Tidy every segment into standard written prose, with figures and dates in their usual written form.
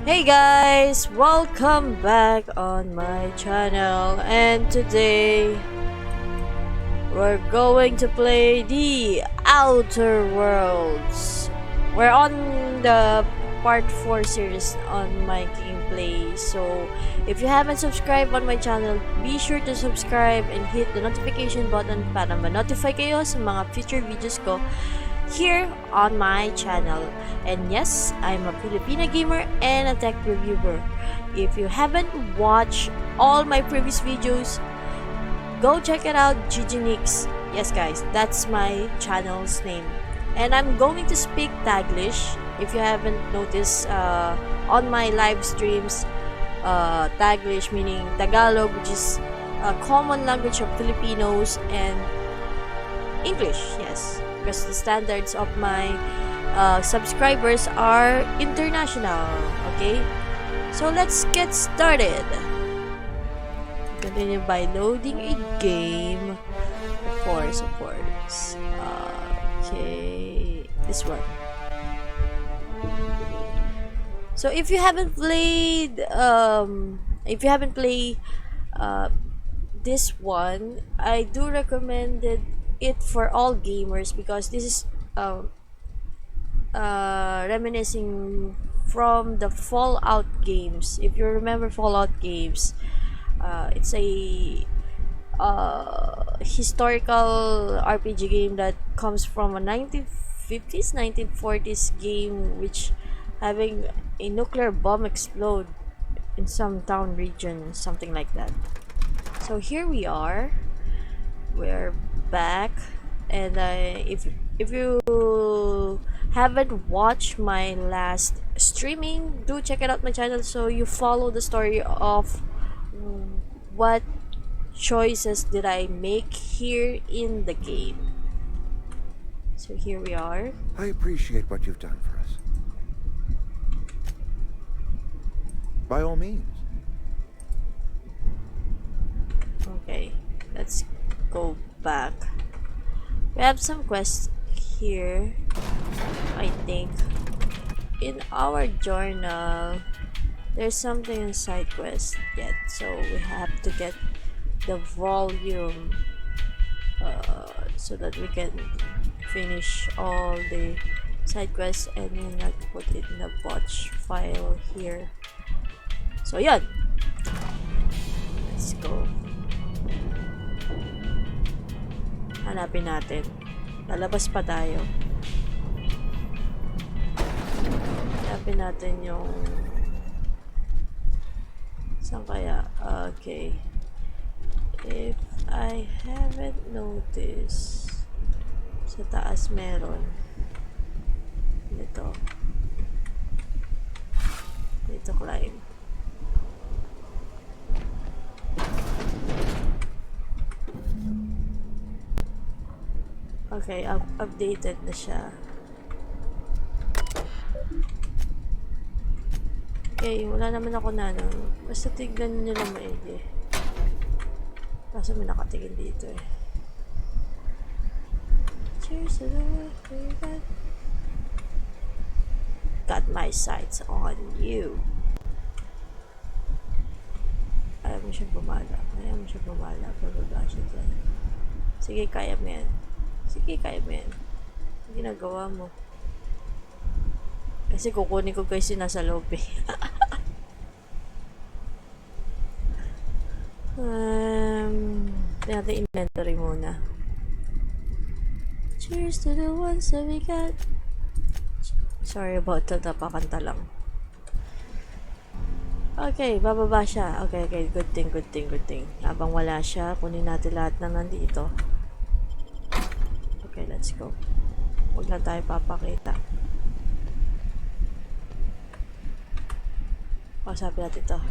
Hey guys, welcome back on my channel, and today we're going to play the Outer Worlds. We're on the part 4 series on my gameplay, so if you haven't subscribed on my channel, be sure to subscribe and hit the notification button para ma-notify kayo sa mga future videos ko here on my channel. And yes, I'm a Filipina gamer and a tech reviewer. If you haven't watched all my previous videos, go check it out, GGNix. Yes guys, that's my channel's name. And I'm going to speak Taglish. If you haven't noticed, on my live streams, Taglish meaning Tagalog, which is a common language of Filipinos, and English, yes, because the standards of my subscribers are international. Okay, so let's get started. Continue by loading a game. Of course. Okay, this one. So if you haven't played this one, I do recommend it for all gamers, because this is reminiscing from the Fallout games. If you remember Fallout games, it's a historical RPG game that comes from a 1950s 1940s game, which having a nuclear bomb explode in some town region, something like that. So here we are, we're back, and if you haven't watched my last streaming, do check it out my channel so you follow the story of what choices did I make here in the game. So here we are. I appreciate what you've done for us. By all means. Okay, let's go back. We have some quests here, I think. In our journal, there's something in side quest yet, so we have to get the volume so that we can finish all the side quests, and then I put it in the watch file here. So yun, let's go. Hanapin natin. Lalabas pa tayo. Hanapin natin yung saan kaya? Okay. If I haven't noticed, sa taas meron. Dito climb. Okay, updated na siya. Okay, wala naman ako na basta tignan nyo lang maigi. Kaso may nakatingin dito eh. Cheers to the world we got my sights on you. Ayaw mo siya bumala. Pababa siya dyan. Sige, kaya mo yan. Ginagawa mo. Kasi kukunin ko guys yung nasa loob eh. Natin inventory muna. Cheers to the ones that we got. Sorry about that, napakanta lang. Okay, bababa siya. Okay, good thing. Habang wala siya, kunin natin lahat na nandito. Okay, let's go. Huwag lang tayo papakita. Sabi natin ito.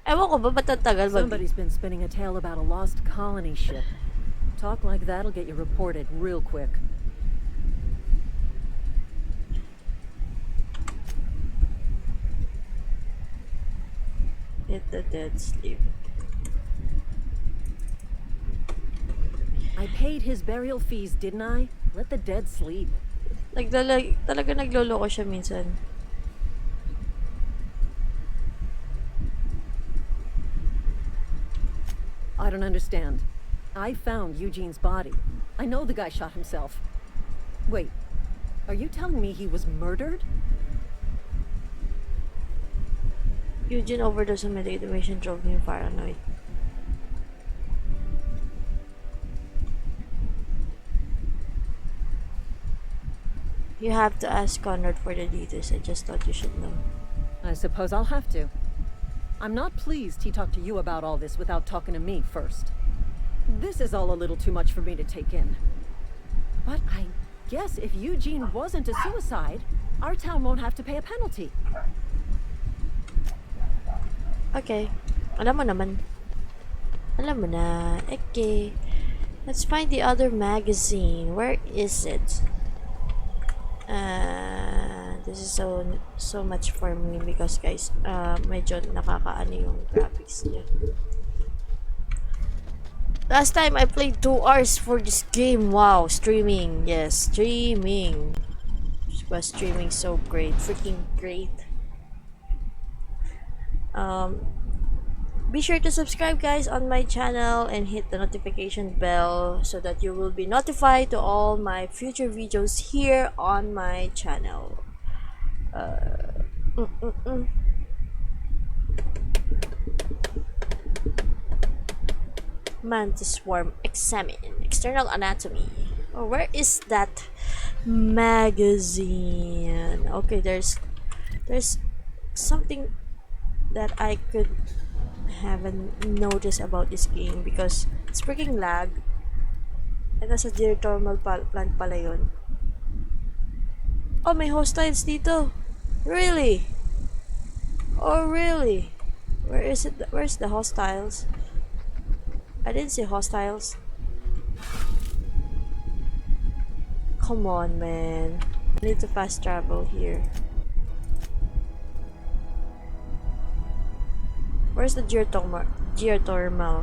Ewan ko ba matatagal ba? Somebody's been spinning a tale about a lost colony ship. Talk like that'll get you reported real quick. Hit the dead sleep. I paid his burial fees, didn't I? Let the dead sleep. Talaga nagloloko siya minsan. I don't understand. I found Eugene's body. I know the guy shot himself. Wait, are you telling me he was murdered? Eugene overdosed on medication drove him paranoid. You have to ask Conrad for the details. I just thought you should know. I suppose I'll have to. I'm not pleased he talked to you about all this without talking to me first. This is all a little too much for me to take in. But I guess if Eugene wasn't a suicide, our town won't have to pay a penalty. Okay. Alam mo naman. Alam mo na. Okay. Let's find the other magazine. Where is it? This is so much for me because guys, medyo nakakaano yung graphics niya. Last time I played 2 hours for this game. Wow, streaming. Yes, streaming. It was streaming so great, freaking great. Be sure to subscribe guys on my channel and hit the notification bell so that you will be notified to all my future videos here on my channel. Mantis swarm examine external anatomy. Oh, where is that magazine? Okay, there's something that I could haven't noticed about this game because it's freaking lag. And nasa geothermal plant pala yun. Oh, may hostiles dito. Really? Oh, really? Where is it? Where's the hostiles? I didn't see hostiles. Come on, man. I need to fast travel here. Where's the geothermal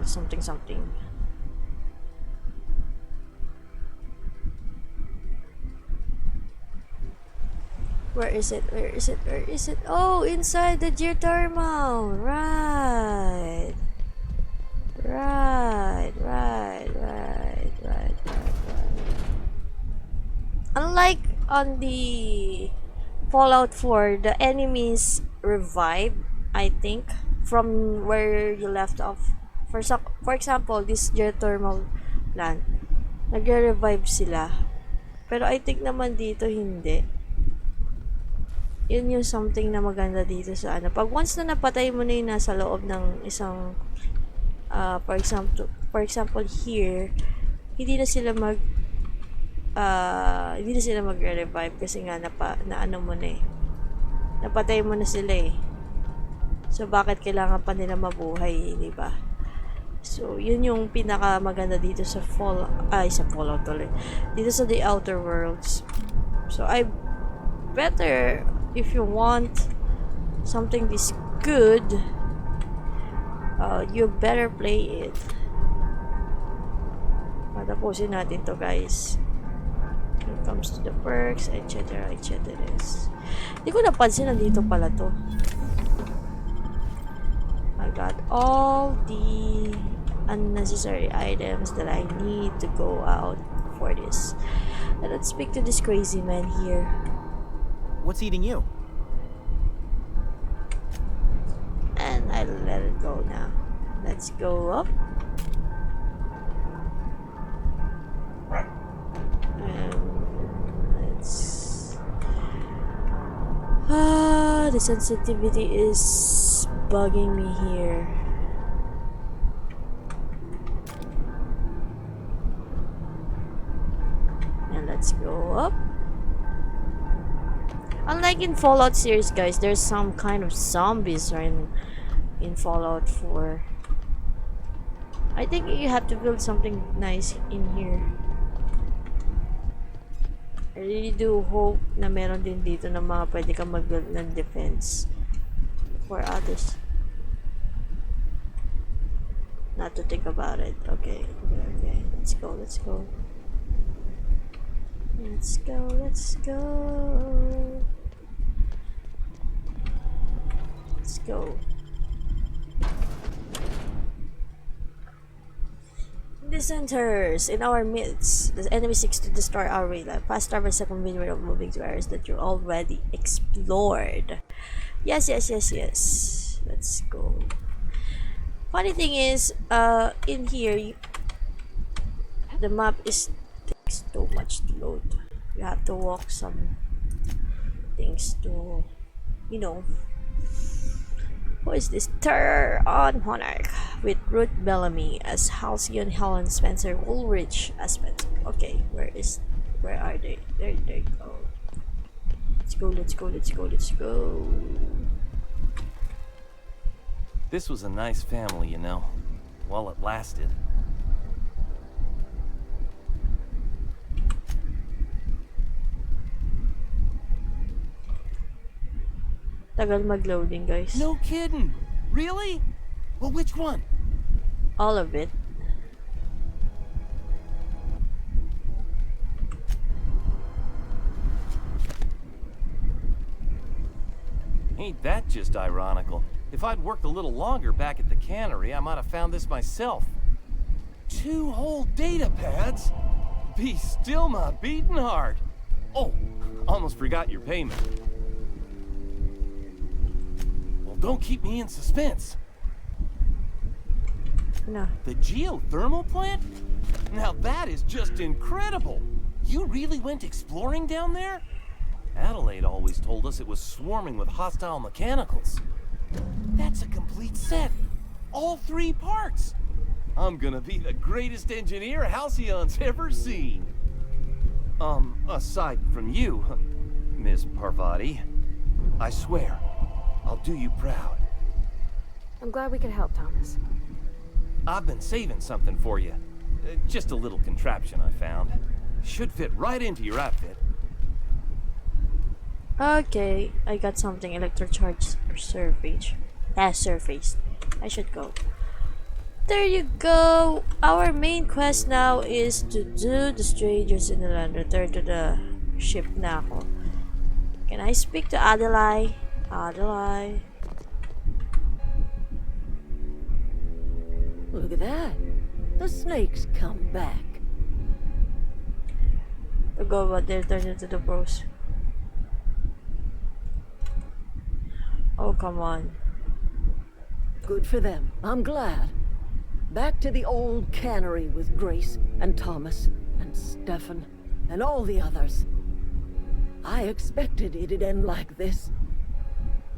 something something? Where is it? Where is it? Where is it? Oh, inside the geothermal. Right. Unlike on the Fallout 4, the enemies revive, I think, from where you left off. For example, this geothermal plant, nagre-revive sila. Pero I think naman dito hindi. Yun yung something na maganda dito sa ano. Pag once na napatay mo na yung nasa loob ng isang for example here, hindi na sila magre-revive kasi nga na ano mo na eh. Napatay mo na sila eh. So bakit kailangan pa nila mabuhay, di ba? So yun yung pinaka maganda dito sa Fallout ulit. Dito sa The Outer Worlds. So I better if you want something this good, you better play it. Patapusin natin to guys. When it comes to the perks, etc. Hindi ko napansin nandito pala to. I got all the unnecessary items that I need to go out for this. And let's speak to this crazy man here. What's eating you? And I let it go now. Let's go up. And let's... the sensitivity is bugging me here. And let's go up. Unlike in Fallout series, guys, there's some kind of zombies in Fallout 4. I think you have to build something nice in here. I really do hope na meron din dito na mga pwede kang mag-build ng defense for others. Not to think about it. Okay. Let's go. Let's go, let's go. Let's go. Dissenters in our midst. The enemy seeks to destroy our way. Fast travel is a convenient way of moving to areas that you already explored. Yes, yes, yes, yes. Let's go. Funny thing is, in here, the map takes too much to load. You have to walk some things to, you know. Who is this? Terror on Monarch with Ruth Bellamy as Halcyon, Helen Spencer, Woolrich as Spencer. Okay, where are they? There they go. Let's go, let's go, let's go, let's go. This was a nice family, you know, while it lasted. Tagal mag-loading, guys. No kidding! Really? Well, which one? All of it. Ain't that just ironical? If I'd worked a little longer back at the cannery, I might have found this myself. 2 whole data pads? Be still my beating heart. Oh, almost forgot your payment. Well, don't keep me in suspense. No. The geothermal plant? Now that is just incredible. You really went exploring down there? Adelaide always told us it was swarming with hostile mechanicals. That's a complete set. All 3 parts. I'm gonna be the greatest engineer Halcyon's ever seen. Aside from you, Miss Parvati. I swear, I'll do you proud. I'm glad we could help, Thomas. I've been saving something for you. Just a little contraption I found. Should fit right into your outfit. Okay, I got something. Electrocharge surface. Surface. I should go. There you go. Our main quest now is to do the strangers in the land. Return to the ship na ako. Can I speak to Adelaide? Adelaide. Look at that. The snake's come back. To go, but they're turned into the pros. Oh, come on. Good for them. I'm glad. Back to the old cannery with Grace and Thomas and Stefan and all the others. I expected it'd end like this.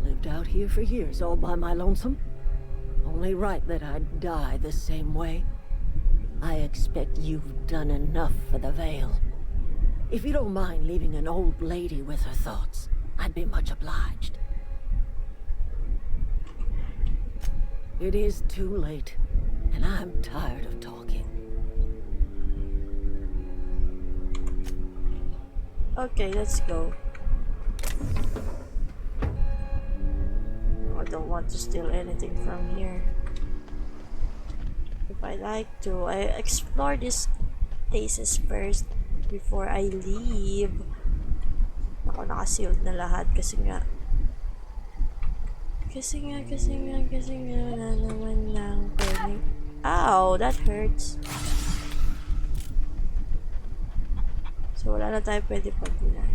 Lived out here for years all by my lonesome. Only right that I'd die the same way. I expect you've done enough for the Vale. If you don't mind leaving an old lady with her thoughts, I'd be much obliged. It is too late, and I'm tired of talking. Okay, let's go. I don't want to steal anything from here. If I like to, I explore these places first before I leave. Ako, naka-sealed na lahat kasi nga na naman lang pwedeng. Ow, that hurts. So wala na tayo pwede pagbilan.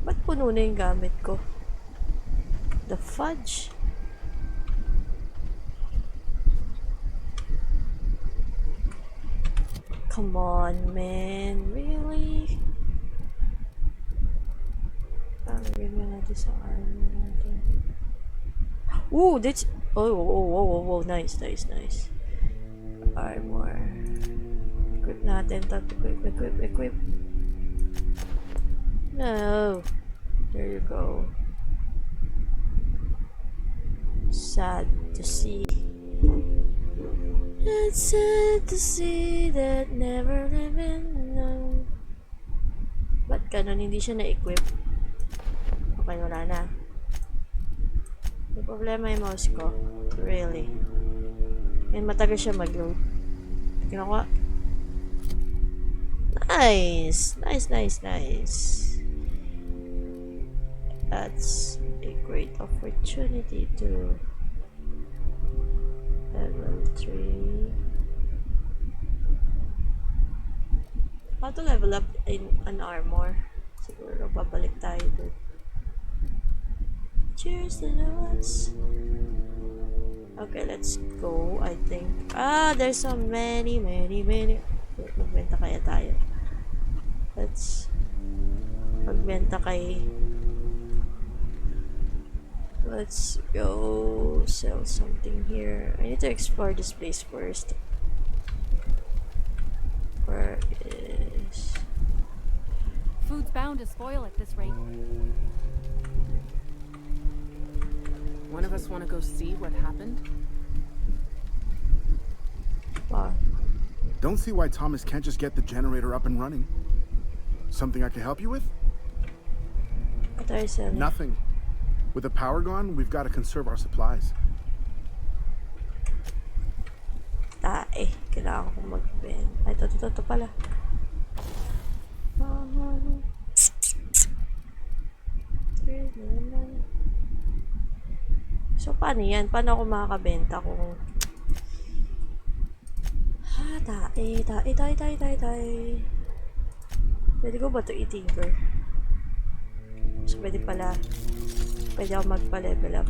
Ba't puno na yung gamit ko? The fudge. Come on, man. Really? Gawin natin sa armor natin. Ooh, that's... Oh, nice. Armor. Equip natin. Equip. No. There you go. Sad to see. It's sad to see that never living no. Ba't ganun hindi siya na-equip? Okay, wala na. May problema yung mouse ko. Really. And matagal siya mag-load. Kinuha. Nice! Nice. That's a great opportunity to level 3. How to level up in an armor? Siguro babalik tayo doon. Cheers to the ones. Okay, let's go. I think. There's so many. Magbenta kaya tayo. Let's magbenta kay. Let's go sell something here. I need to explore this place first. Where is... Food's bound to spoil at this rate. One of us want to go see what happened? Wow. Don't see why Thomas can't just get the generator up and running. Something I can help you with? What are you selling? Nothing. With the power gone, we've got to conserve our supplies. Kailangan ko mag-ben. Ay, ito pala. So, paano yan? Paano ako makakabenta kung... Tae. Pwede ko ba ito i-tinker? So, pwede ako magpa-level up.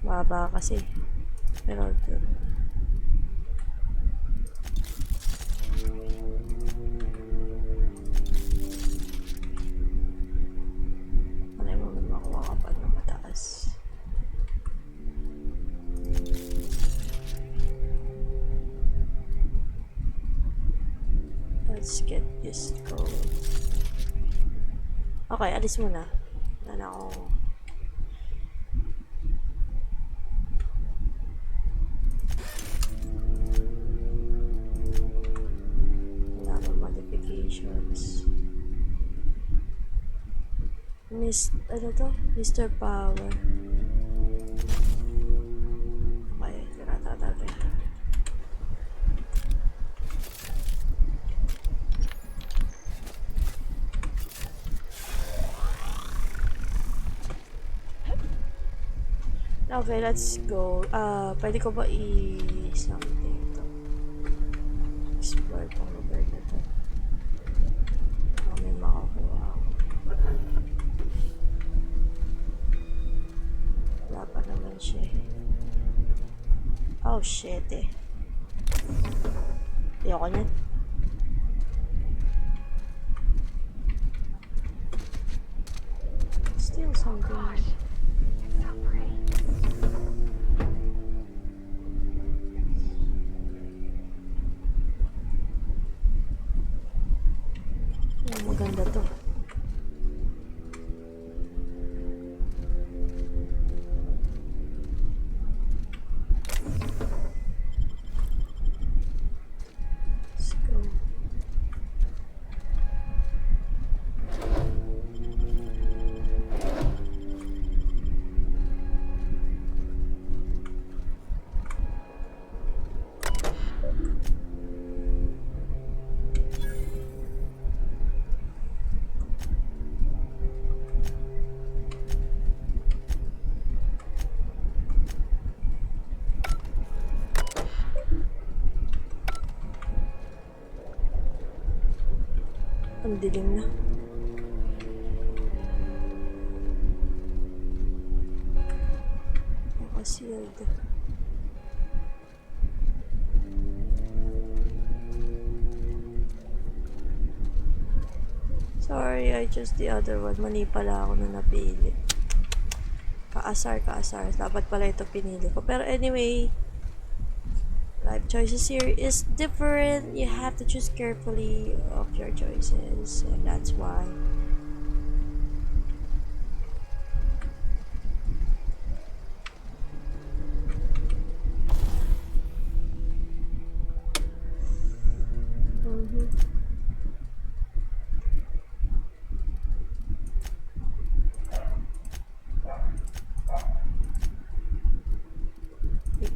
Mababa kasi. Pero ano mo makuha ka pa ng mataas. Let's get this gold. Okay, alis muna. Wala na akong modifications. Mr. Power. Okay, tirata natin. Okay, let's go. Pwede ko ba something to explore tong lugar na to? May makakuha ako. Wala pa naman siya. Oh shit eh. Ayoko niyan. Still something. Maganda to. Let's go. Ang dilim na. Naka-sealed. Sorry, I chose the other one. Mani pala ako na napili. Kaasar. Dapat pala ito pinili ko. Pero anyway, life choices here is different. You have to choose carefully of your choices, and that's why Break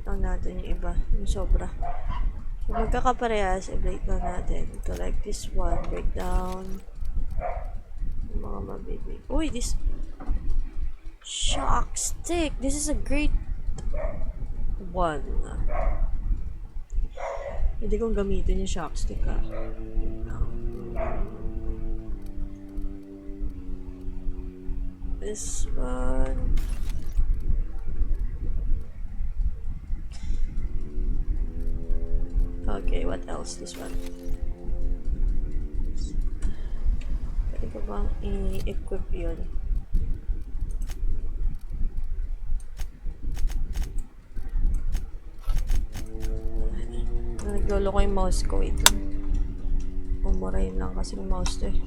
lang natin yung iba, yung sobra. So, magkakaparehas, i-break lang natin. Ito like this one, break down. Yung mga mabibig. Uy, this shock stick. This is a great one. Hindi kong gamitin yung shock stick, ha. This one. Okay, what else? This one. Pwede ko bang i-equip yun? Naglolo ko yung mouse ko. Wait lang. Umurahin lang kasi yung mouse to eh.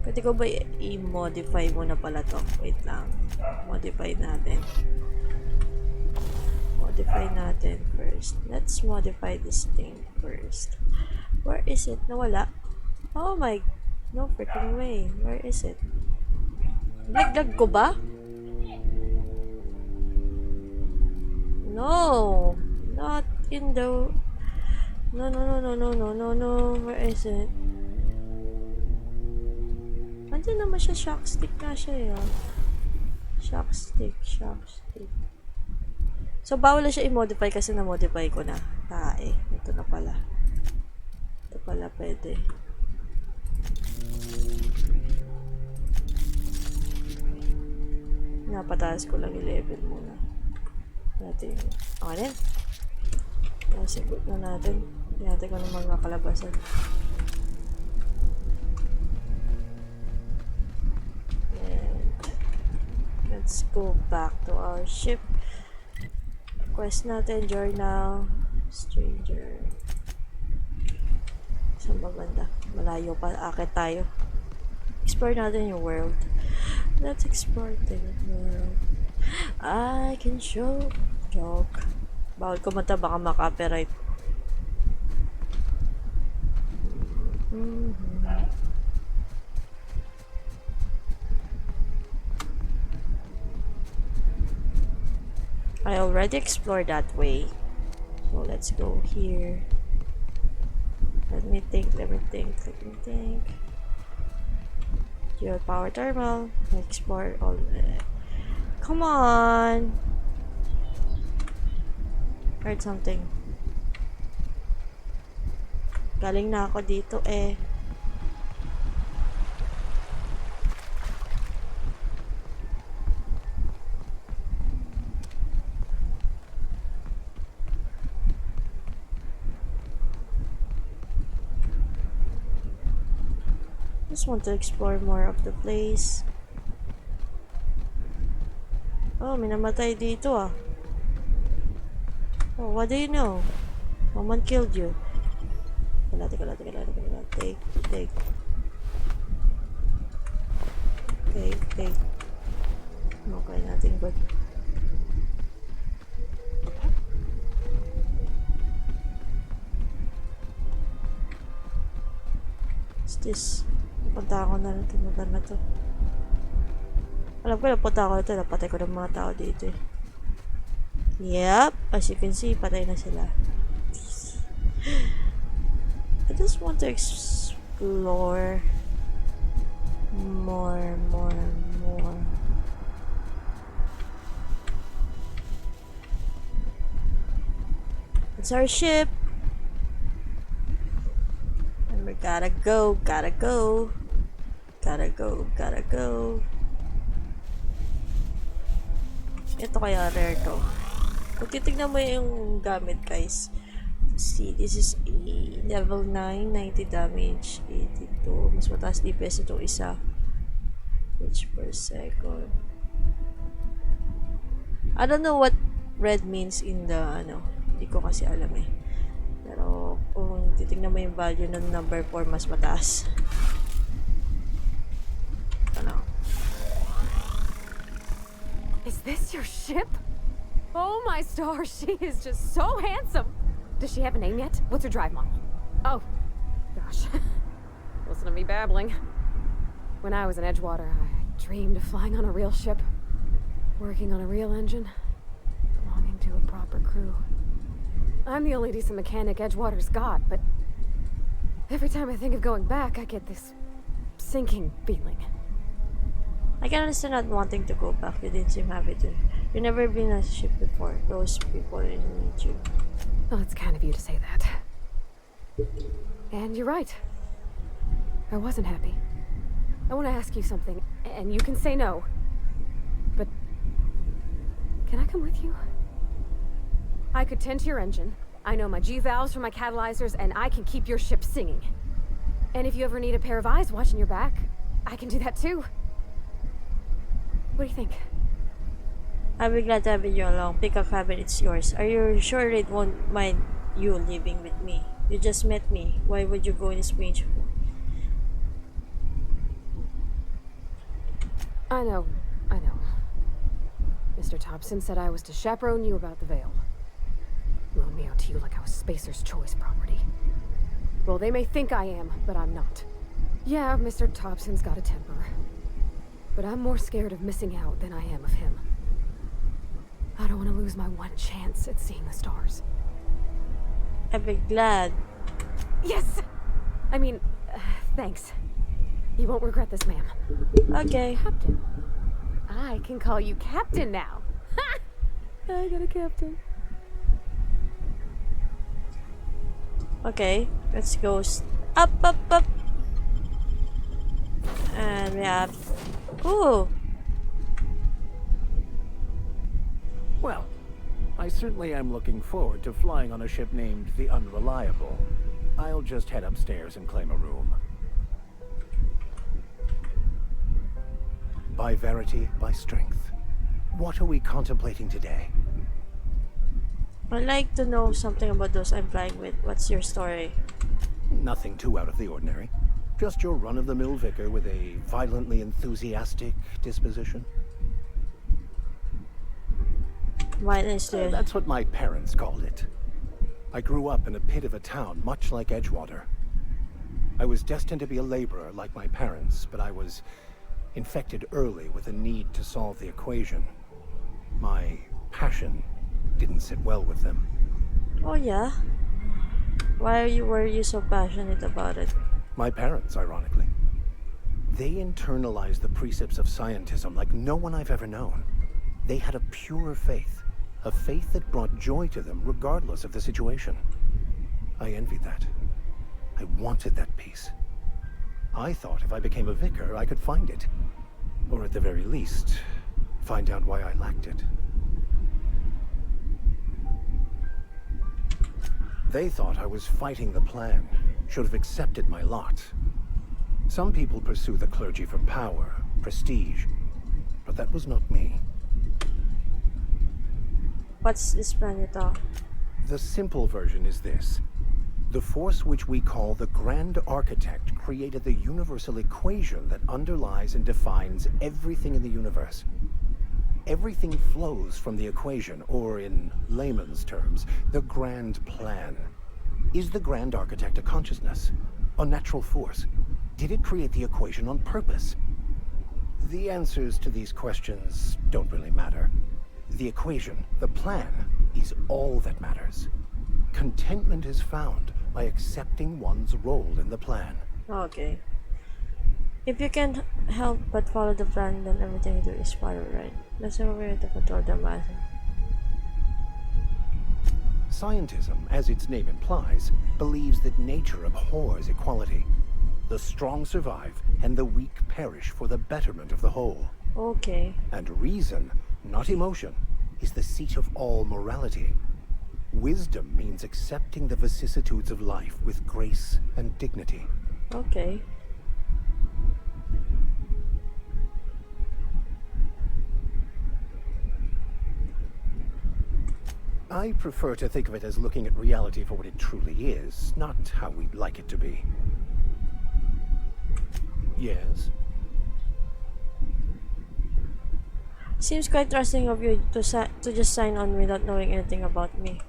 Pwede ko ba i-modify muna pala to? Wait lang. Modify natin. Modify natin first. Let's modify this thing first. Where is it? Nawala? Oh my... No freaking way. Where is it? Laglag ko ba? No! Not in the... No. Where is it? Andiyan naman siya. Shock stick na siya yun. Shock stick. So, bawal na siya i-modify kasi na-modify ko na. Ito na pala. Ito pala pwede. Napataas ko lang yung level muna. Natin. Okay rin. Nasigot na natin. Natin ko ng mga kalabasan. And let's go back to our ship. Quest natin, journal, stranger. Saan ba banda? Malayo pa, akit tayo. Explore natin yung world. Let's explore the world. I can show. Joke. Bawal kumanta, baka maka-copyright. I already explored that way. So let's go here. Let me think. Your power thermal. Explore all. Come on. Heard something. Galing na ako dito eh. Just want to explore more of the place. Oh, may namatay dito ah. Oh, what do you know? Someone killed you. Teka lang. Take. Okay, nothing good. What's this? Napunta ako na ito. Lugar na to. Alam ko, napunta ako ito. Napatay ko ng mga tao dito eh. Yep. As you can see, patay na sila. I just want to explore more. It's our ship. And we gotta go. Ito kaya rare to. Kung titignan mo yung gamit guys. See, this is a level 9, 90 damage, 82. Mas mataas DPS itong isa. Which per second. I don't know what red means in the hindi ko kasi alam eh. Pero kung titignan mo yung value ng number 4, mas mataas. Is this your ship? Oh my stars, she is just so handsome. Does she have a name yet? What's her drive model? Oh, gosh. Listen to me babbling. When I was in Edgewater, I dreamed of flying on a real ship, working on a real engine, belonging to a proper crew. I'm the only decent mechanic Edgewater's got, but every time I think of going back, I get this sinking feeling. I can understand not wanting to go back. You didn't seem happy to. You've never been on a ship before. Those people didn't need you. Well, it's kind of you to say that. And you're right. I wasn't happy. I want to ask you something, and you can say no. But can I come with you? I could tend to your engine. I know my G-valves for my catalyzers, and I can keep your ship singing. And if you ever need a pair of eyes watching your back, I can do that too. What do you think? I'll be glad to have you along. Pick a cabin, it's yours. Are you sure they won't mind you living with me? You just met me. Why would you go in a strange? I know. Mr. Thompson said I was to chaperone you about the veil. Loan me out to you like I was Spacer's choice property. Well, they may think I am, but I'm not. Yeah, Mr. Thompson's got a temper. But I'm more scared of missing out than I am of him. I don't want to lose my one chance at seeing the stars. I'd be glad. Yes! I mean, thanks. You won't regret this, ma'am. Okay. Captain. I can call you Captain now. Ha! I got a captain. Okay, let's go up. And we have... Ooh! Well, I certainly am looking forward to flying on a ship named the Unreliable. I'll just head upstairs and claim a room. By verity, by strength. What are we contemplating today? I'd like to know something about those I'm flying with. What's your story? Nothing too out of the ordinary. Just your run-of-the-mill vicar with a violently enthusiastic disposition. Why is there... That's what my parents called it. I grew up in a pit of a town, much like Edgewater. I was destined to be a laborer like my parents, but I was infected early with a need to solve the equation. My passion didn't sit well with them. Oh yeah? Why were you so passionate about it? My parents, ironically. They internalized the precepts of scientism like no one I've ever known. They had a pure faith. A faith that brought joy to them regardless of the situation. I envied that. I wanted that peace. I thought if I became a vicar, I could find it. Or at the very least, find out why I lacked it. They thought I was fighting the plan, should have accepted my lot. Some people pursue the clergy for power, prestige, but that was not me. What's this planet of? The simple version is this. The force which we call the Grand Architect created the universal equation that underlies and defines everything in the universe. Everything flows from the equation, or in layman's terms, the grand plan. Is the Grand Architect a consciousness? A natural force? Did it create the equation on purpose? The answers to these questions don't really matter. The equation, the plan, is all that matters. Contentment is found by accepting one's role in the plan. Okay. If you can't help but follow the plan, then everything you do is followed, right? That's how we're to control the mass. Scientism, as its name implies, believes that nature abhors equality. The strong survive, and the weak perish for the betterment of the whole. Okay. And reason, not emotion, is the seat of all morality. Wisdom means accepting the vicissitudes of life with grace and dignity. Okay. I prefer to think of it as looking at reality for what it truly is, not how we'd like it to be. Yes? Seems quite trusting of you to just sign on without knowing anything about me.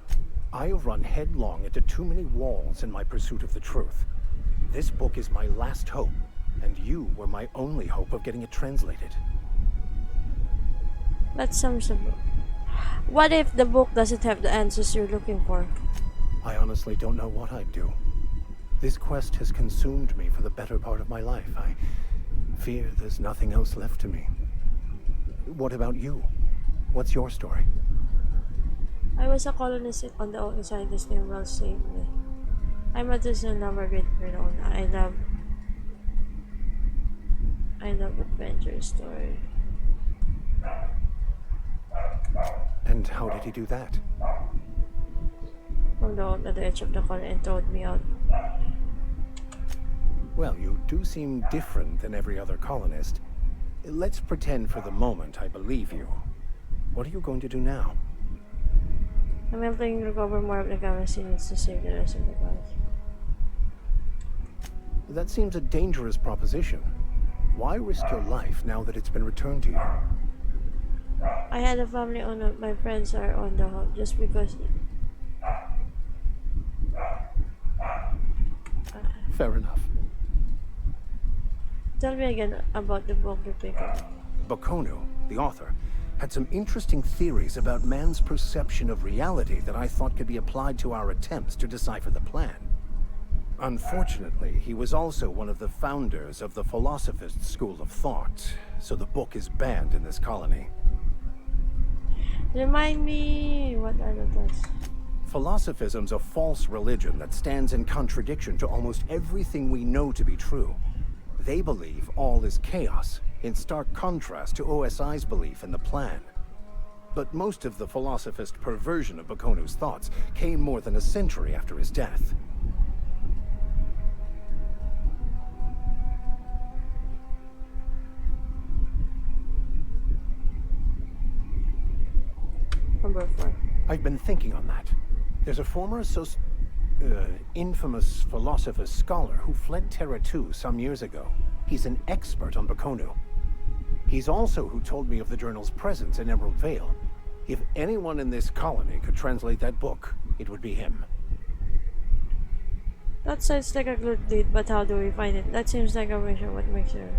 I have run headlong into too many walls in my pursuit of the truth. This book is my last hope, and you were my only hope of getting it translated. That sums the book. What if the book doesn't have the answers you're looking for? I honestly don't know what I'd do. This quest has consumed me for the better part of my life. I fear there's nothing else left to me. What about you? What's your story? I was a colonist on the outside. This name will save me. I'm a Disney lover with meron. I love adventure story. And how did he do that? From the at the edge of the colony and throwed me out. Well, you do seem different than every other colonist. Let's pretend for the moment I believe you. What are you going to do now? I'm helping recover more of the gamma needs to save the rest of the guys. That seems a dangerous proposition. Why risk your life now that it's been returned to you? I had a family on my friends are on the hub just because. Fair enough. Tell me again about the book you picked up. Bakonu, the author, had some interesting theories about man's perception of reality that I thought could be applied to our attempts to decipher the plan. Unfortunately, he was also one of the founders of the Philosophist school of thought, so the book is banned in this colony. Remind me, what are the thoughts? Philosophism's a false religion that stands in contradiction to almost everything we know to be true. They believe all is chaos, in stark contrast to OSI's belief in the plan. But most of the philosophist perversion of Bakonu's thoughts came more than a century after his death. Number 4. I've been thinking on that. There's a former infamous philosophist scholar who fled Terra 2 some years ago. He's an expert on Bakonu. He's also who told me of the journal's presence in Emerald Vale. If anyone in this colony could translate that book, it would be him. That sounds like a good lead, but how do we find it? That seems like a mission. What makes it?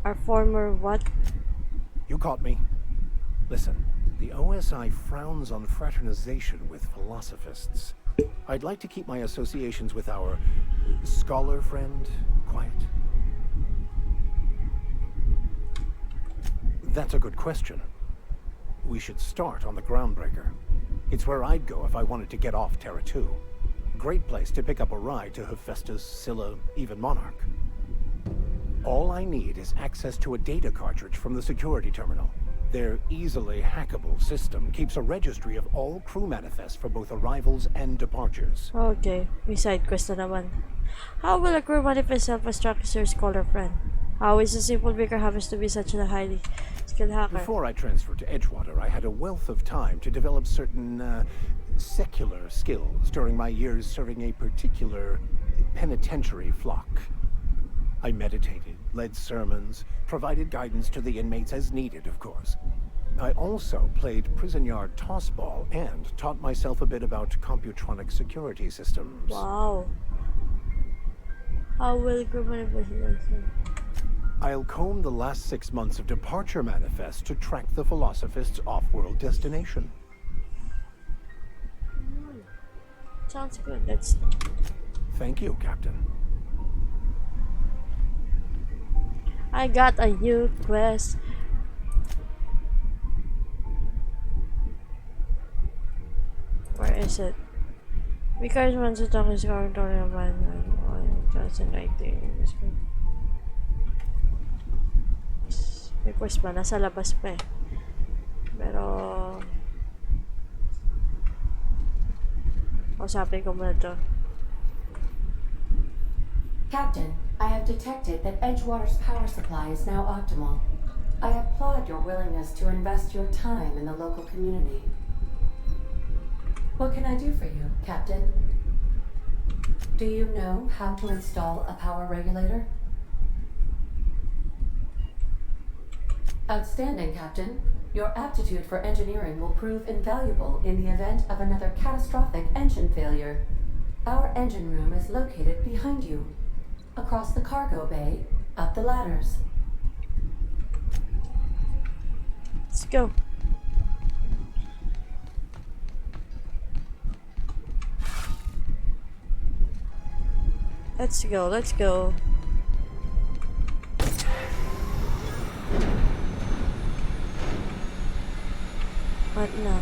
Our former what? You caught me. Listen, the OSI frowns on fraternization with philosophists. I'd like to keep my associations with our scholar friend quiet. That's a good question. We should start on the Groundbreaker. It's where I'd go if I wanted to get off Terra 2. Great place to pick up a ride to Hephaestus, Scylla, even Monarch. All I need is access to a data cartridge from the security terminal. Their easily hackable system keeps a registry of all crew manifests for both arrivals and departures. Okay, may side quest na naman. How will a crew manifest self-destruct as your scholar friend? How is a simple baker happens to be such a highly skilled hacker? Before I transferred to Edgewater, I had a wealth of time to develop certain secular skills during my years serving a particular penitentiary flock. I meditated, led sermons, provided guidance to the inmates as needed, of course. I also played prison yard tossball and taught myself a bit about computronic security systems. Wow. How will group manifestation? I'll comb the last 6 months of departure manifest to track the philosophist's off-world destination. Sounds good. Let's. Thank you, Captain. I got a new quest. Where is it? Because once the talk is going to remind on 2019. May quest pa, nasa labas pa eh. Pero usapin ko muna to. Captain, I have detected that Edgewater's power supply is now optimal. I applaud your willingness to invest your time in the local community. What can I do for you, Captain? Do you know how to install a power regulator? Outstanding, Captain. Your aptitude for engineering will prove invaluable in the event of another catastrophic engine failure. Our engine room is located behind you, across the cargo bay, up the ladders. Let's go. Let's go, let's go. What now?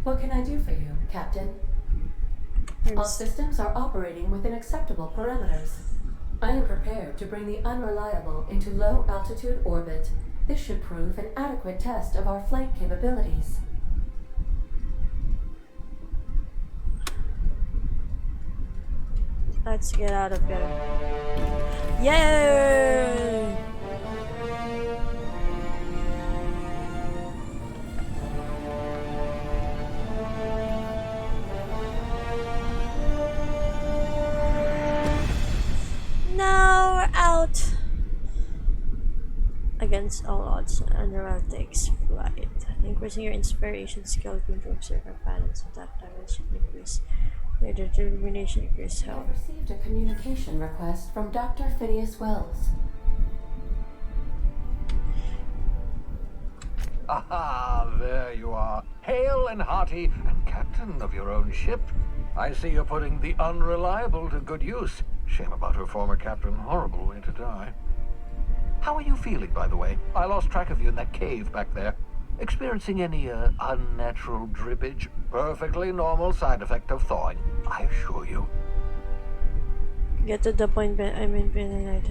What can I do for you, Captain? All systems are operating within acceptable parameters. I am prepared to bring the unreliable into low-altitude orbit. This should prove an adequate test of our flight capabilities. Let's get out of here. Yay! Now we're out. Against all odds, Underworld takes flight. Increasing your inspiration skill improves your balance and that damage increase. Your determination increase I health. received a communication request from Dr. Phineas Wells. Aha, there you are. Hale and hearty, and captain of your own ship. I see you're putting the unreliable to good use. Shame about her former captain. Horrible way to die. How are you feeling, by the way? I lost track of you in that cave back there. Experiencing any unnatural drippage? Perfectly normal side effect of thawing, I assure you. Get to the point, I mean, Benedict.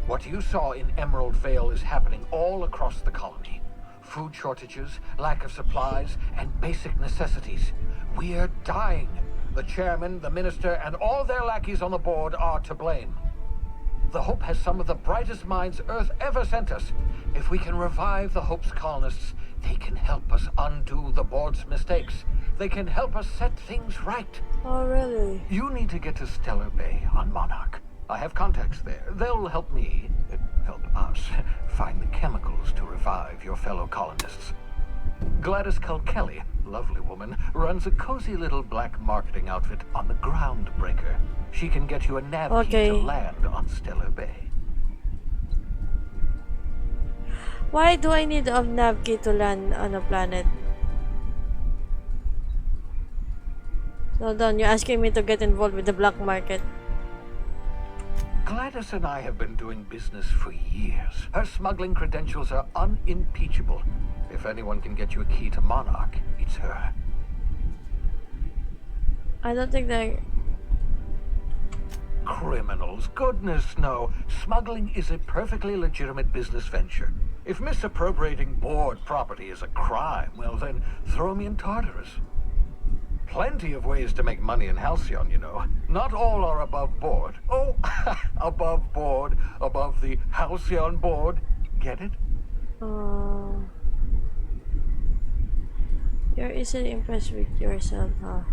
What you saw in Emerald Vale is happening all across the colony. Food shortages, lack of supplies, and basic necessities. We're dying. The chairman, the minister, and all their lackeys on the board are to blame. The Hope has some of the brightest minds Earth ever sent us. If we can revive the Hope's colonists, they can help us undo the board's mistakes. They can help us set things right. Oh, really? You need to get to Stellar Bay on Monarch. I have contacts there. They'll help me, help us, find the chemicals to revive your fellow colonists. Gladys Kelly, lovely woman, runs a cozy little black marketing outfit on the Groundbreaker. She can get you a nav key to land on Stellar Bay. Why do I need a nav key to land on a planet? Hold on, you're asking me to get involved with the black market. Gladys and I have been doing business for years. Her smuggling credentials are unimpeachable. If anyone can get you a key to Monarch, it's her. I don't think that... Criminals? Goodness, no. Smuggling is a perfectly legitimate business venture. If misappropriating board property is a crime, well then, throw me in Tartarus. Plenty of ways to make money in Halcyon, you know. Not all are above board. Oh, above board, above the Halcyon board. Get it? You're easily impressed with yourself, huh?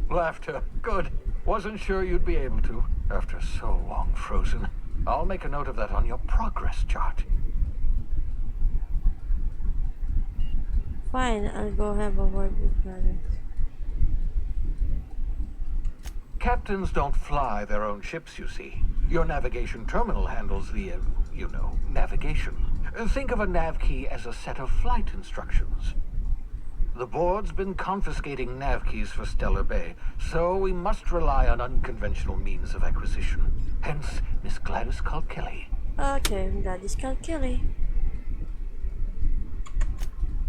Laughter. Good. Wasn't sure you'd be able to, after so long frozen. I'll make a note of that on your progress chart. Fine, I'll go have a word with Gladys. Captains don't fly their own ships, you see. Your navigation terminal handles the, navigation. Think of a nav key as a set of flight instructions. The board's been confiscating nav keys for Stellar Bay, so we must rely on unconventional means of acquisition. Hence, Miss Gladys Kelly. Okay, Gladys Kelly.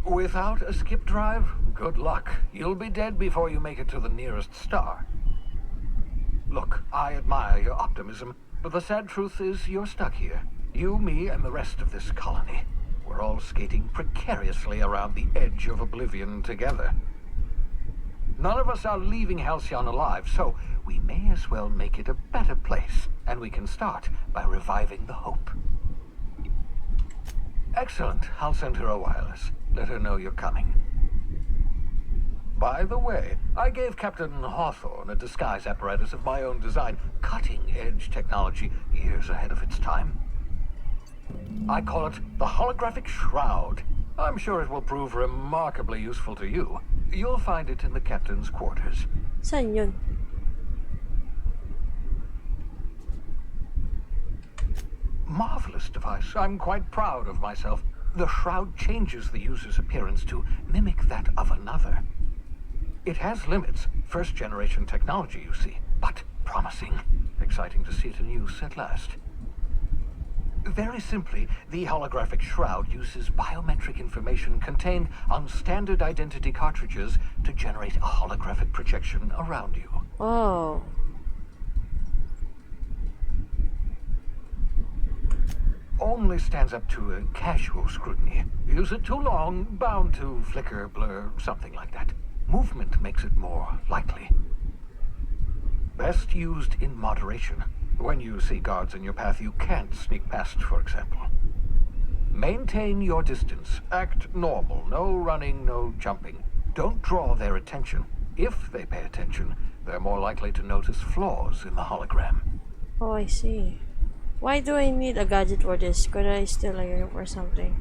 Without a skip drive, good luck. You'll be dead before you make it to the nearest star. Look, I admire your optimism, but the sad truth is you're stuck here. You, me, and the rest of this colony. We're all skating precariously around the edge of oblivion together. None of us are leaving Halcyon alive, so we may as well make it a better place. And we can start by reviving the Hope. Excellent. I'll send her a wireless. Let her know you're coming. By the way, I gave Captain Hawthorne a disguise apparatus of my own design, cutting-edge technology years ahead of its time. I call it the holographic shroud. I'm sure it will prove remarkably useful to you. You'll find it in the captain's quarters. Saan yun? Marvelous device. I'm quite proud of myself. The shroud changes the user's appearance to mimic that of another. It has limits. First-generation technology, you see, but promising. Exciting to see it in use at last. Very simply, the holographic shroud uses biometric information contained on standard identity cartridges to generate a holographic projection around you. Oh. Only stands up to a casual scrutiny. Use it too long, bound to flicker, blur, something like that. Movement makes it more likely. Best used in moderation. When you see guards in your path you can't sneak past, for example. Maintain your distance. Act normal. No running, no jumping. Don't draw their attention. If they pay attention, they're more likely to notice flaws in the hologram. Oh, I see. Why do I need a gadget for this? Could I steal a uniform or something?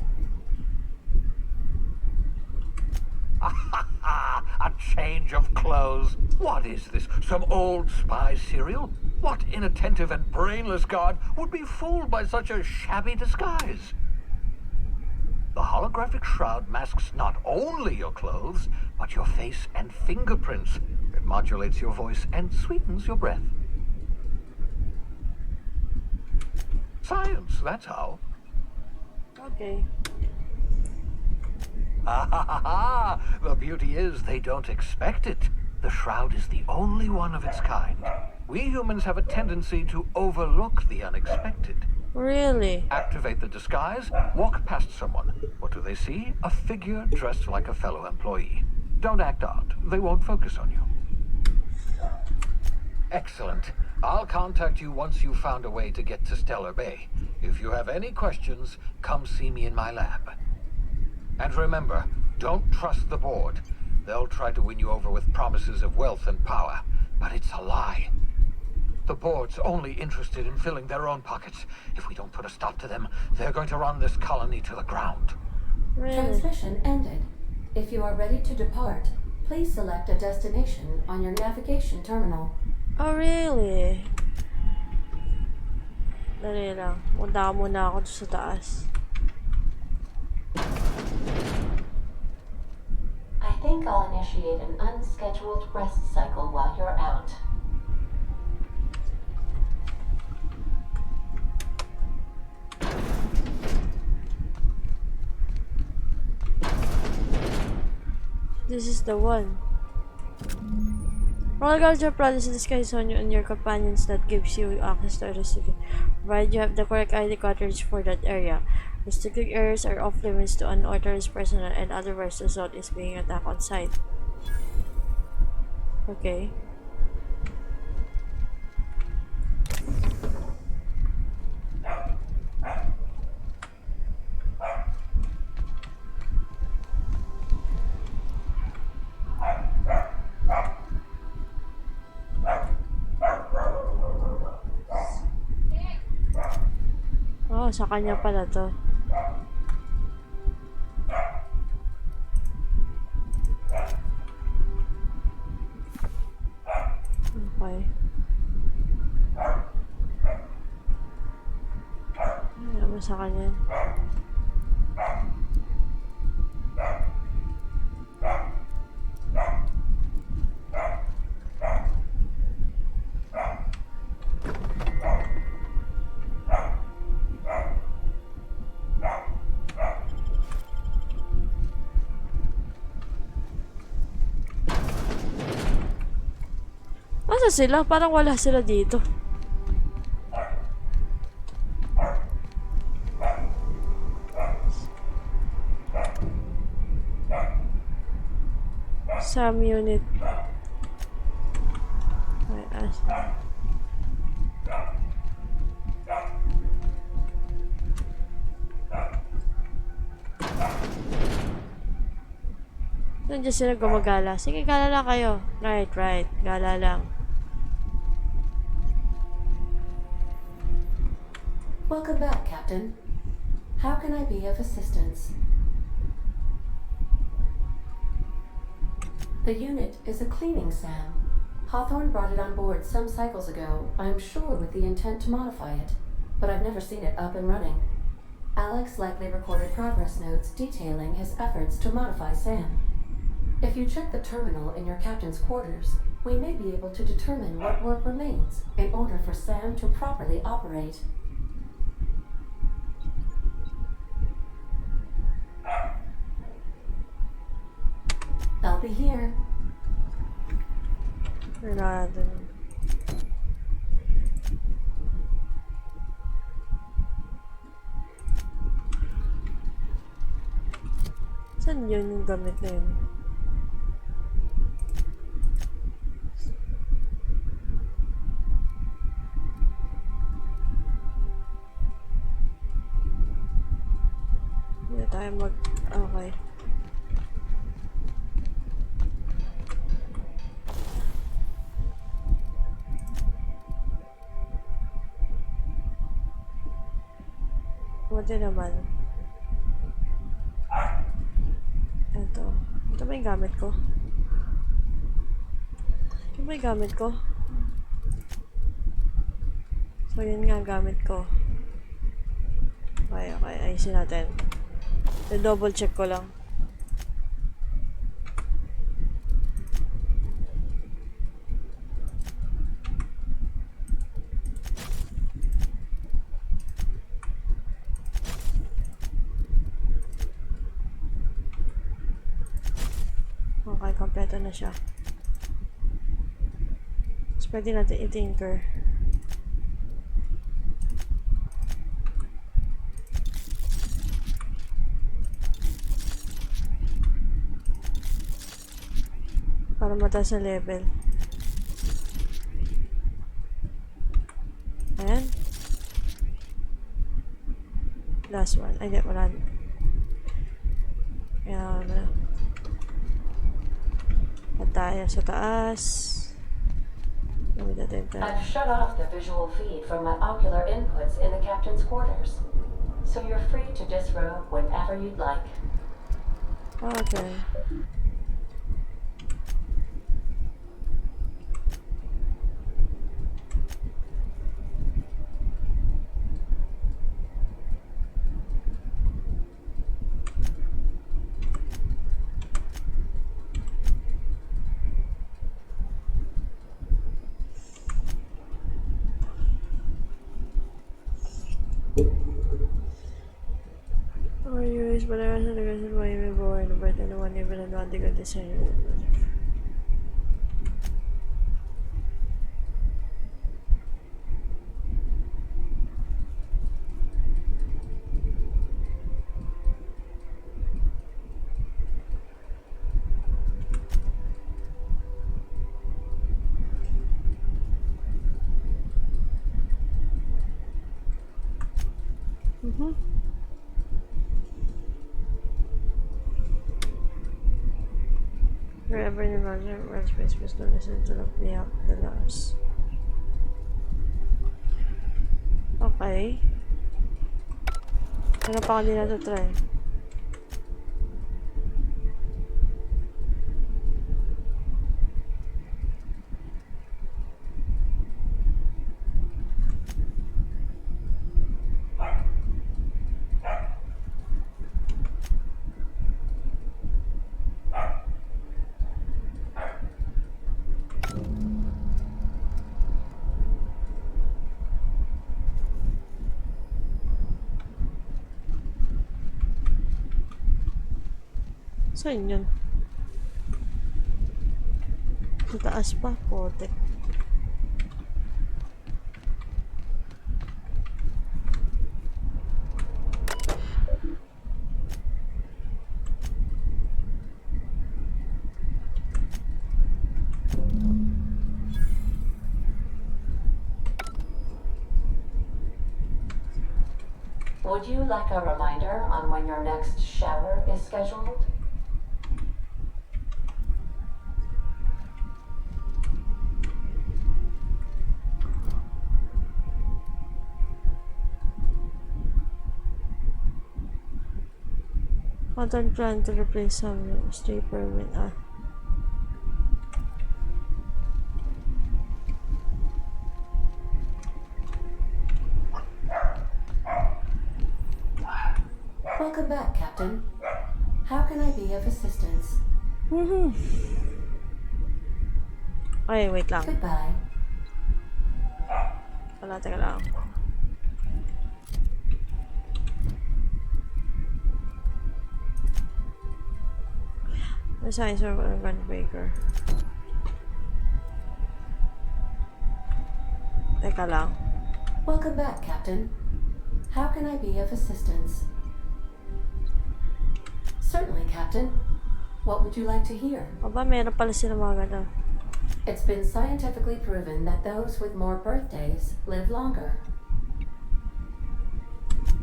A change of clothes. What is this? Some old spy serial? What inattentive and brainless guard would be fooled by such a shabby disguise? The holographic shroud masks not only your clothes, but your face and fingerprints. It modulates your voice and sweetens your breath. Science, that's how. Okay. The beauty is they don't expect it. The shroud is the only one of its kind. We humans have a tendency to overlook the unexpected. Really? Activate the disguise, walk past someone. What do they see? A figure dressed like a fellow employee. Don't act odd. They won't focus on you. Excellent. I'll contact you once you've found a way to get to Stellar Bay. If you have any questions, come see me in my lab. And remember, don't trust the board. They'll try to win you over with promises of wealth and power, but it's a lie. The board's only interested in filling their own pockets. If we don't put a stop to them, they're going to run this colony to the ground. Really? Transmission ended. If you are ready to depart, please select a destination on your navigation terminal. Oh, really? Dali lang. Punta muna ako sa taas. I think I'll initiate an unscheduled rest cycle while you're out. This is the one. Roll your products in disguise on you and your companions that gives you access to the city, provided you have the correct ID cartridge for that area. Restricted areas are off limits to unauthorized personnel, and otherwise the result is being attacked on site. Okay. Oh, sa kanya pala to. Okay. Ano sa kanya? Asa sila? Parang wala sila dito. Some unit. Ay, Nandiyan sila gumagala. Sige, gala lang kayo. Right. Gala lang. Welcome back, Captain. How can I be of assistance? The unit is a cleaning SAM. Hawthorne brought it on board some cycles ago, I'm sure with the intent to modify it, but I've never seen it up and running. Alex likely recorded progress notes detailing his efforts to modify SAM. If you check the terminal in your captain's quarters, we may be able to determine what work remains in order for SAM to properly operate. I'll be here. Nada. Saan yun yung gamit na yun? Hindi tayo okay. Buti naman. Ito ba yung gamit ko? Ito ba yung gamit ko? So, yun nga gamit ko. Okay. Ayusin natin. I-double check ko lang. Okay, kompleto na siya. So, pwede natin i-tinker. Para mataas na level. Ayan. Last one. Ay, di, wala. Ayan, wala. At tayo sa taas. I've shut off the visual feed from my ocular inputs in the captain's quarters, so you're free to disrobe whenever you'd like. Okay. Or use whatever the reason why you were born, but anyone even a non-legal decision. Wherever in the larger world space was known as to look beyond the laws. Okay. Ano pa hindi natin try? Saan yun? Sa taas pa, pote. Would you like a reminder on when your next shower is scheduled? Modern plan to replace some stapler with Welcome back, Captain. How can I be of assistance? Ay, wait lang. Goodbye. Wala, teka lang. The size of a gun breaker. Teka lang. Welcome back, Captain. How can I be of assistance? Certainly, Captain. What would you like to hear? Aba, meron pala sila mga ganda. It's been scientifically proven that those with more birthdays live longer.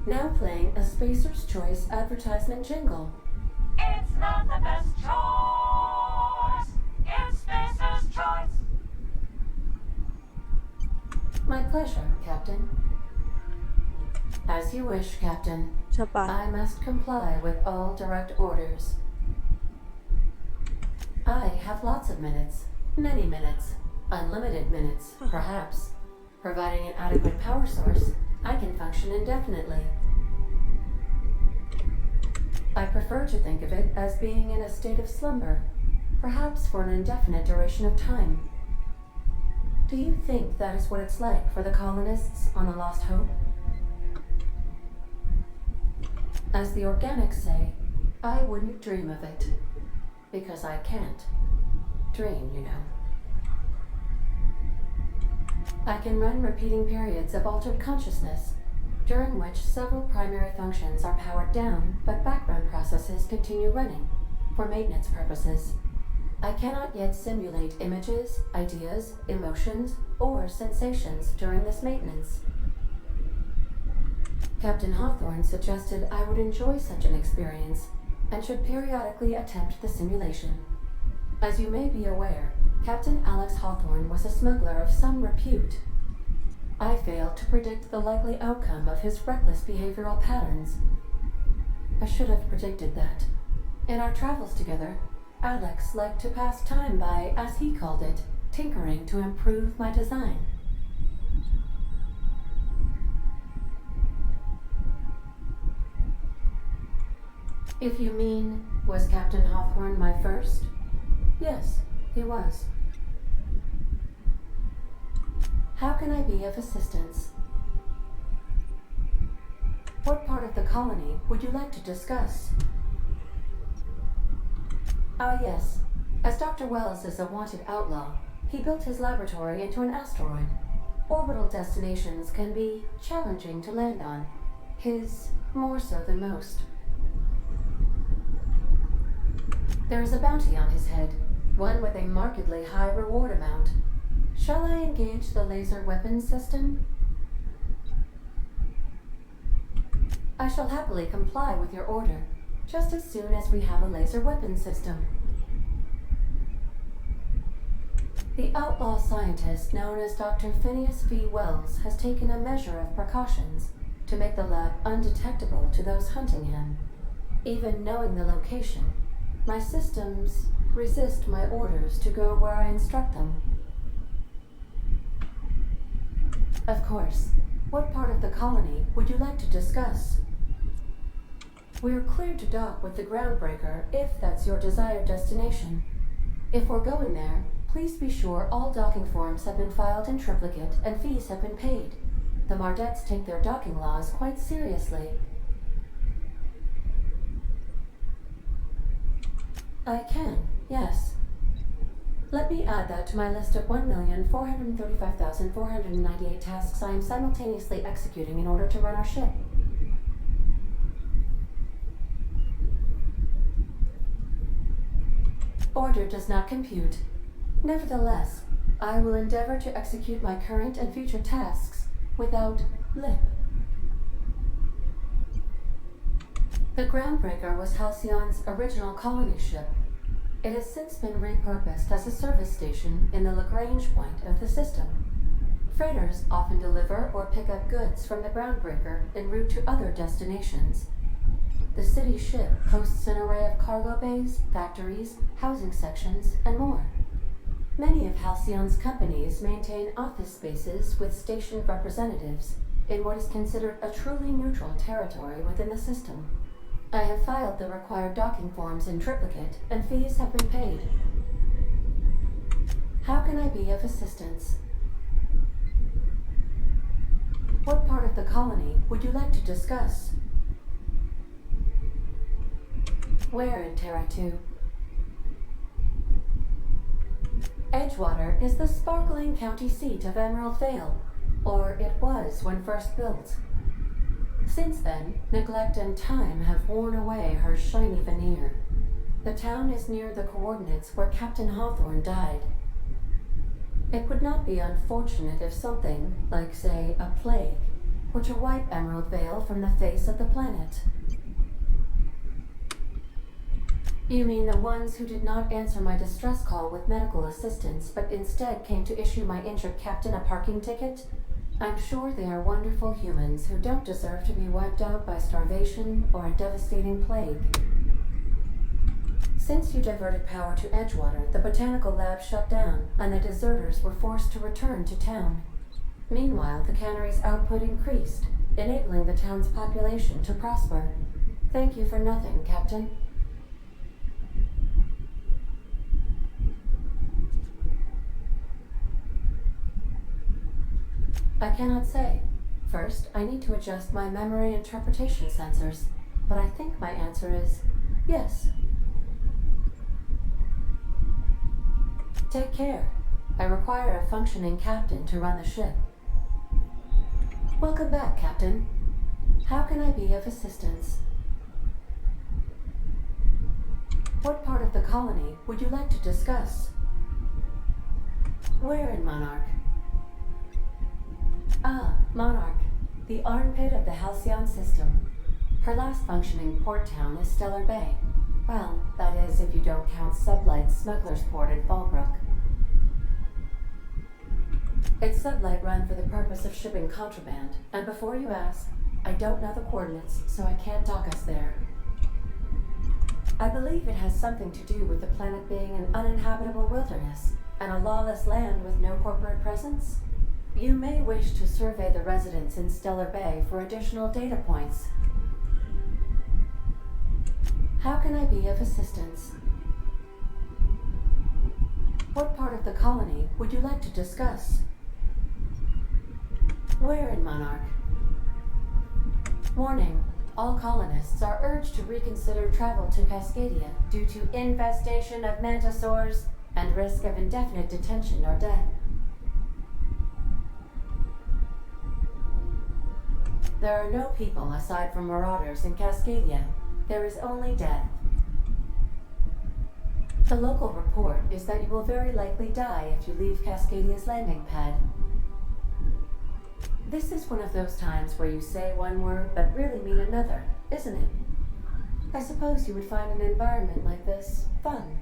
Now playing a Spacer's Choice advertisement jingle. It's not the best choice. It's Spacer's Choice. My pleasure, Captain. As you wish, Captain. Isa pa. I must comply with all direct orders. I have lots of minutes. Many minutes. Unlimited minutes, perhaps. Providing an adequate power source, I can function indefinitely. I prefer to think of it as being in a state of slumber, perhaps for an indefinite duration of time. Do you think that is what it's like for the colonists on the Lost Hope? As the organics say, I wouldn't dream of it. Because I can't dream, you know. I can run repeating periods of altered consciousness, during which several primary functions are powered down, but background processes continue running, for maintenance purposes. I cannot yet simulate images, ideas, emotions, or sensations during this maintenance. Captain Hawthorne suggested I would enjoy such an experience, and should periodically attempt the simulation. As you may be aware, Captain Alex Hawthorne was a smuggler of some repute. I failed to predict the likely outcome of his reckless behavioral patterns. I should have predicted that. In our travels together, Alex liked to pass time by, as he called it, tinkering to improve my design. If you mean, was Captain Hawthorne my first? Yes, he was. How can I be of assistance? What part of the colony would you like to discuss? Ah, yes. As Dr. Wells is a wanted outlaw, he built his laboratory into an asteroid. Orbital destinations can be challenging to land on. His more so than most. There is a bounty on his head, one with a markedly high reward amount. Shall I engage the laser weapons system? I shall happily comply with your order, just as soon as we have a laser weapons system. The outlaw scientist known as Dr. Phineas V. Wells has taken a measure of precautions to make the lab undetectable to those hunting him. Even knowing the location, my systems resist my orders to go where I instruct them. Of course. What part of the colony would you like to discuss? We're cleared to dock with the groundbreaker if that's your desired destination. If we're going there, please be sure all docking forms have been filed in triplicate and fees have been paid. The Mardettes take their docking laws quite seriously. I can, yes. Let me add that to my list of 1,435,498 tasks I am simultaneously executing in order to run our ship. Order does not compute. Nevertheless, I will endeavor to execute my current and future tasks without lip. The Groundbreaker was Halcyon's original colony ship. It has since been repurposed as a service station in the Lagrange point of the system. Freighters often deliver or pick up goods from the Groundbreaker en route to other destinations. the city ship hosts an array of cargo bays, factories, housing sections, and more. Many of Halcyon's companies maintain office spaces with stationed representatives in what is considered a truly neutral territory within the system. I have filed the required docking forms in triplicate, and fees have been paid. How can I be of assistance? What part of the colony would you like to discuss? Where in Terra 2? Edgewater is the sparkling county seat of Emerald Vale, or it was when first built. Since then, neglect and time have worn away her shiny veneer. The town is near the coordinates where Captain Hawthorne died. It would not be unfortunate if something, like say a plague, were to wipe Emerald Vale from the face of the planet. You mean the ones who did not answer my distress call with medical assistance, but instead came to issue my injured captain a parking ticket? I'm sure they are wonderful humans who don't deserve to be wiped out by starvation or a devastating plague. Since you diverted power to Edgewater, the botanical lab shut down, and the deserters were forced to return to town. Meanwhile, the cannery's output increased, enabling the town's population to prosper. Thank you for nothing, Captain. I cannot say. First, I need to adjust my memory interpretation sensors, but I think my answer is yes. Take care. I require a functioning captain to run the ship. Welcome back, Captain. How can I be of assistance? What part of the colony would you like to discuss? Where in Monarch? Ah, Monarch, the armpit of the Halcyon system. Her last functioning port town is Stellar Bay. Well, that is if you don't count Sublight's smuggler's port at Fallbrook. It's Sublight run for the purpose of shipping contraband, and before you ask, I don't know the coordinates, so I can't dock us there. I believe it has something to do with the planet being an uninhabitable wilderness, and a lawless land with no corporate presence. You may wish to survey the residents in Stellar Bay for additional data points. How can I be of assistance? What part of the colony would you like to discuss? Where in Monarch? Warning. All colonists are urged to reconsider travel to Cascadia due to infestation of mantisaurs and risk of indefinite detention or death. There are no people aside from marauders in Cascadia. There is only death. The local report is that you will very likely die if you leave Cascadia's landing pad. This is one of those times where you say one word but really mean another, isn't it? I suppose you would find an environment like this fun.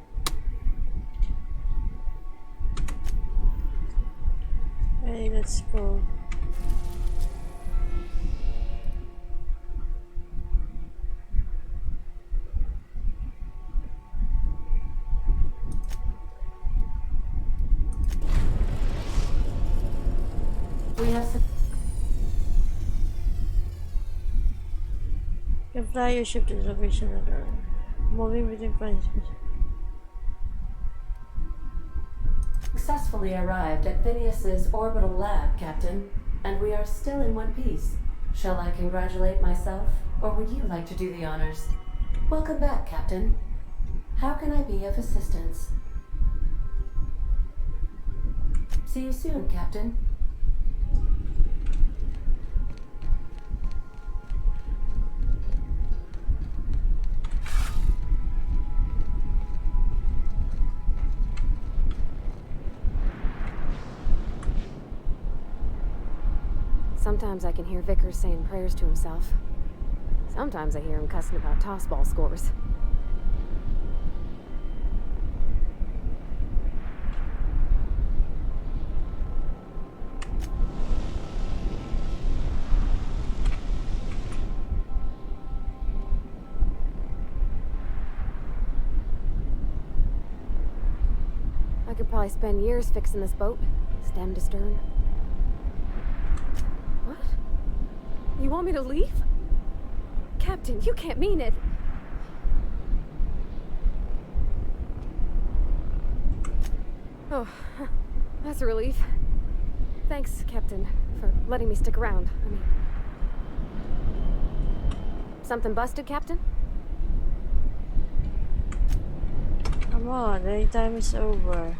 Hey, let's go. We have some... You can fly your ship to the location of Earth, moving between planets. Successfully arrived at Phineas's orbital lab, Captain, and we are still in one piece. Shall I congratulate myself, or would you like to do the honors? Welcome back, Captain. How can I be of assistance? See you soon, Captain. Sometimes I can hear Vickers saying prayers to himself. Sometimes I hear him cussing about tossball scores. I could probably spend years fixing this boat, stem to stern. What? You want me to leave? Captain, you can't mean it. Oh, that's a relief. Thanks, Captain, for letting me stick around. I mean... Something busted, Captain? Come on, the time is over.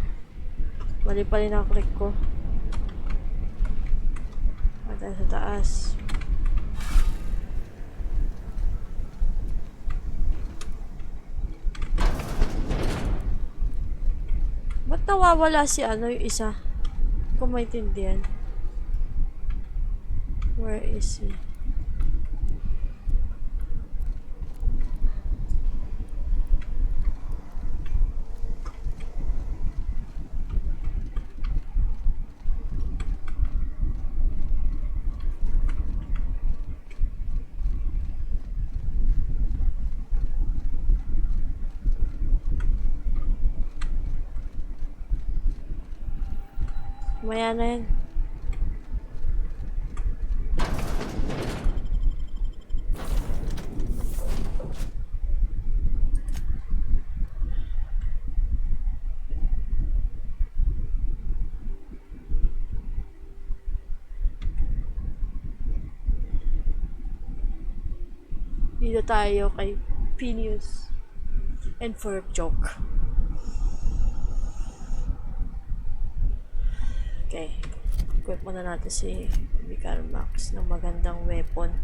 Mali pa rin ang click ko. At sa taas. Ba't nawawala si ano yung isa? Kung maintindihan. Where is he? Maya na yan. Dito tayo kay Phineas. And for a joke. Okay. Equip muna natin si Vicar Max ng magandang weapon.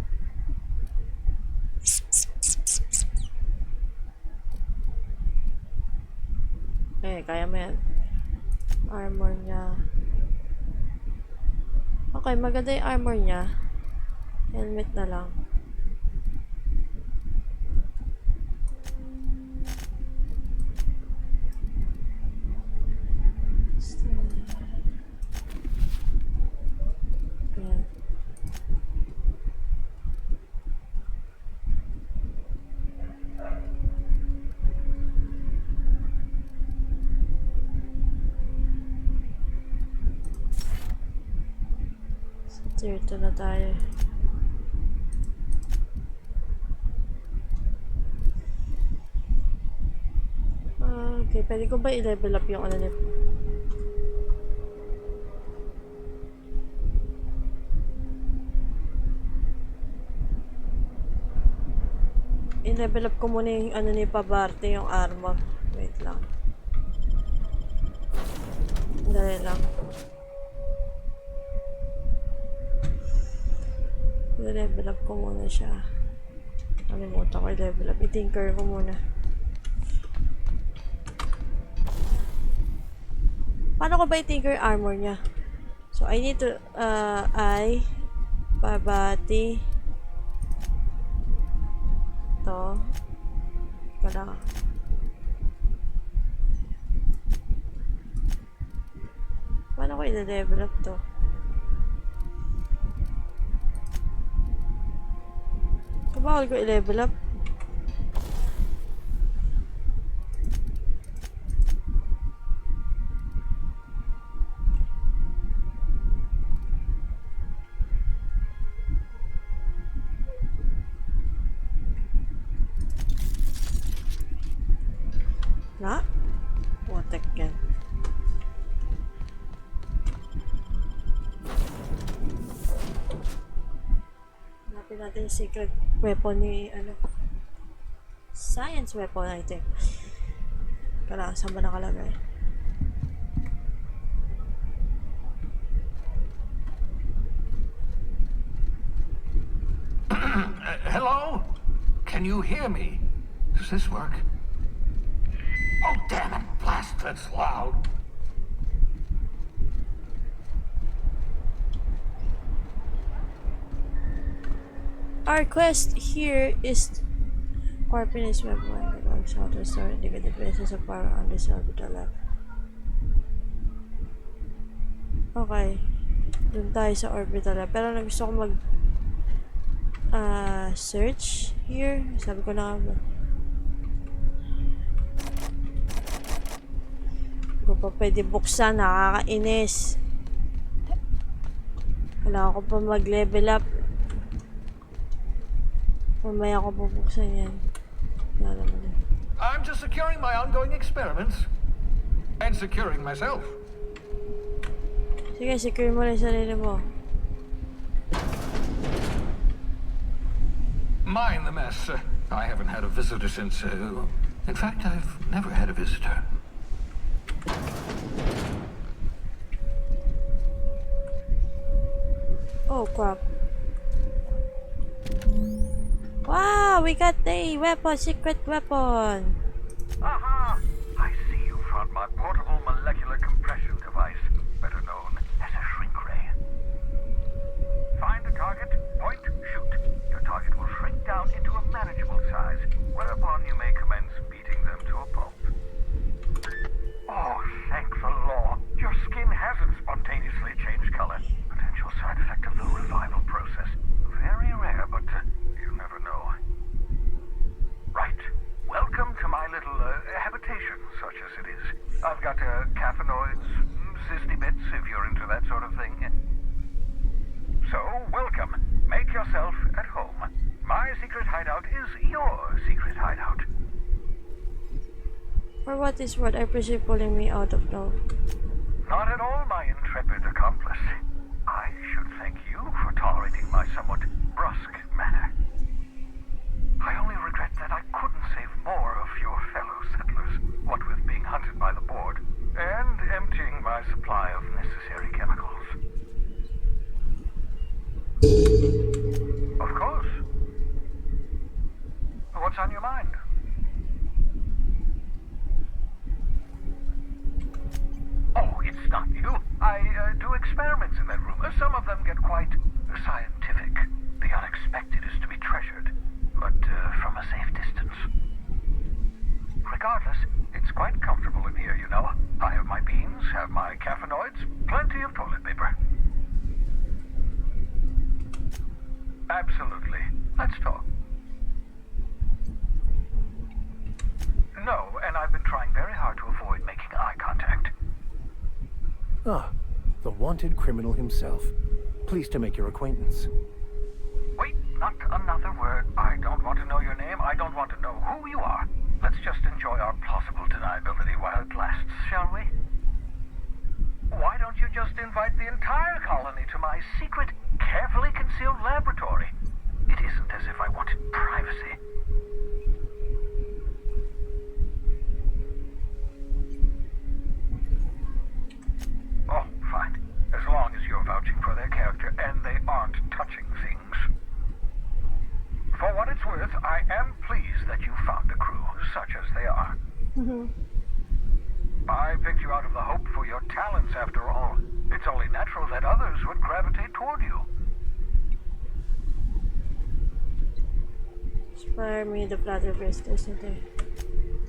Okay, kaya mo yan. Armor niya. Okay, maganda yung armor niya. Helmet na lang. Tier 2 na tayo. Okay, pwede ko ba i-level up yung ano nito? I-level up ko muna yung ano ni Pabarte, yung armor. Wait lang. Dali lang. I-level up ko muna siya. Nalimutan ko i-level up. I-tinker ko muna. Paano ko ba i-tinker armor niya? So, I need to, Pabati. To. Kala. Paano ko i-level up to? Bawal ko i-level up. Na? Watek yan. Hanapin natin yung secret weapon ni ano. Science weapon item. Kailangan saan ba nakalagay? Hello? Can you hear me? Does this work? Oh, damn it! Blast, that's loud. Our quest here is Corpinus weapon. The Lord shall restore indicated bases of power on this orbital level. Okay. Doon tayo sa orbital level. Pero gusto ko mag search here. Sabi ko na nga ba. pa pwede buksan, nakakainis. Kailangan ko pa mag-level up. Mamaya ko bubuksan yan. Wala naman. I'm just securing my ongoing experiments. And securing myself. Sige, secure mo rin sarili mo. Mind the mess. I haven't had a visitor since... in fact, I've never had a visitor. Oh, crap. Wow, we got the weapon, secret weapon. Aha! I see you found my portable molecular compression device, better known as a shrink ray. Find the target, point, shoot. Your target will shrink down into a manageable size, whereupon you may commence beating them to a pulp. Oh, thank the law. Your skin hasn't spontaneously changed color. Potential side effect of the revival process. Very rare, but you never know. Right. Welcome to my little habitation, such as it is. I've got caffeinoids, cysty bits, if you're into that sort of thing. So, welcome. Make yourself at home. My secret hideout is your secret hideout. For what is what, I presume pulling me out of love. Not at all, my intrepid accomplice. I should thank you for tolerating my somewhat brusque manner. I only regret that I couldn't save more of your fellow settlers, what with being hunted by the board, and emptying my supply of necessary chemicals. Of course. What's on your mind? Oh, it's not you. I do experiments in that room. Some of them get quite scientific. The unexpected is to be treasured, but from a safe distance. Regardless, it's quite comfortable in here, you know. I have my beans, have my caffeinoids, plenty of toilet paper. Absolutely. Let's talk. No, and I've been trying very hard to avoid making eye contact. Ah, the wanted criminal himself. Pleased to make your acquaintance. Wait, not another word. I don't want to know your name. I don't want to know who you are. Let's just enjoy our plausible deniability while it lasts, shall we? Why don't you just invite the entire colony to my secret, carefully concealed laboratory? It isn't as if I wanted privacy. Oh, fine. As long as you're vouching for their character and they aren't touching things. For what it's worth, I am pleased that you found a crew, such as they are. I picked you out of the hope for your talents, after all. It's only natural that others would gravitate toward you. Spare me the platter business today.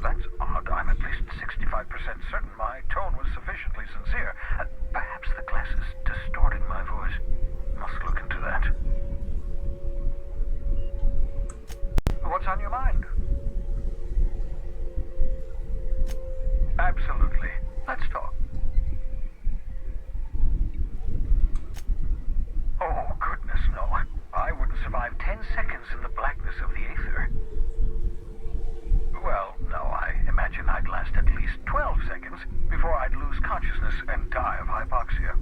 That's odd. I'm at least 65% certain my tone was sufficiently sincere. Perhaps the glass is distorting my voice. Must look into that. What's on your mind? Absolutely. Let's talk. Oh, goodness, no. I wouldn't survive 10 seconds in the blackness of the aether. Well, no, I imagine I'd last at least 12 seconds before I'd lose consciousness and die of hypoxia.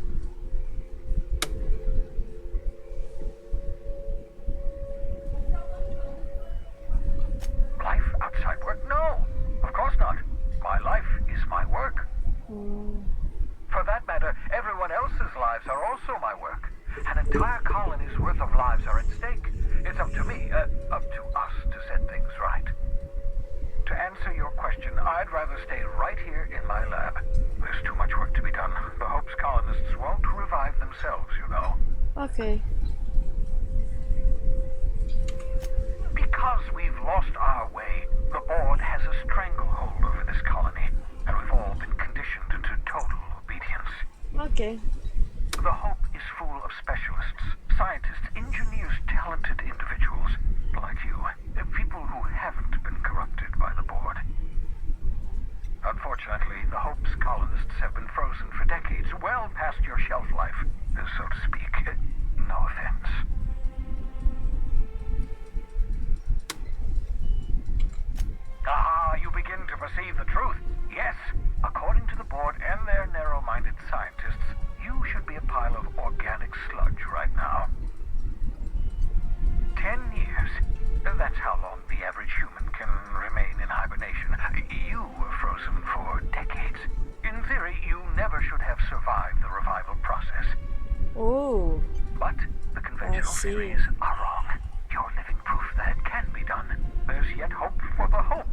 Life outside work? No, of course not. My life is my work. For that matter, everyone else's lives are also my work. An entire colony's worth of lives are at stake. It's up to me, up to us to set things right. To answer your question, I'd rather stay right here in my lab. There's too much work to be done. The Hope's colonists won't revive themselves, you know. Okay. Because we've lost our way, the board has a stranglehold over this colony, and we've all been conditioned to total obedience. Okay. The Hope is full of specialists, scientists, engineers, talented individuals like you, people who haven't been corrupted by the board. Unfortunately, Unfortunately, the Hope's colonists have been frozen for decades, well past your shelf life, so to speak. No offense. Ah, you begin to perceive the truth. Yes, according to the board and their narrow-minded scientists, you should be a pile of organic sludge right now. 10 years. That's how long the average human can remain in hibernation. You were frozen for decades. In theory, you never should have survived the revival process. Oh. But the conventional theories are wrong. You're living proof that it can be done. There's yet hope for the hope.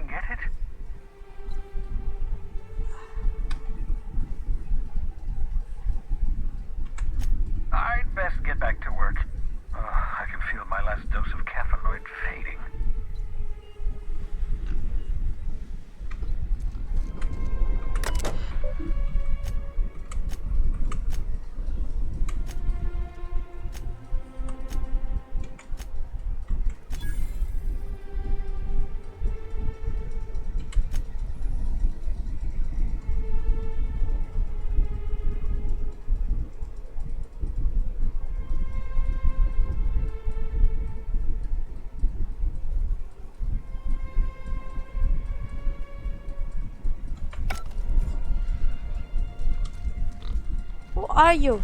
Get it? I'd best get back to work. I can feel my last dose of caffeinoid fading. Who are you?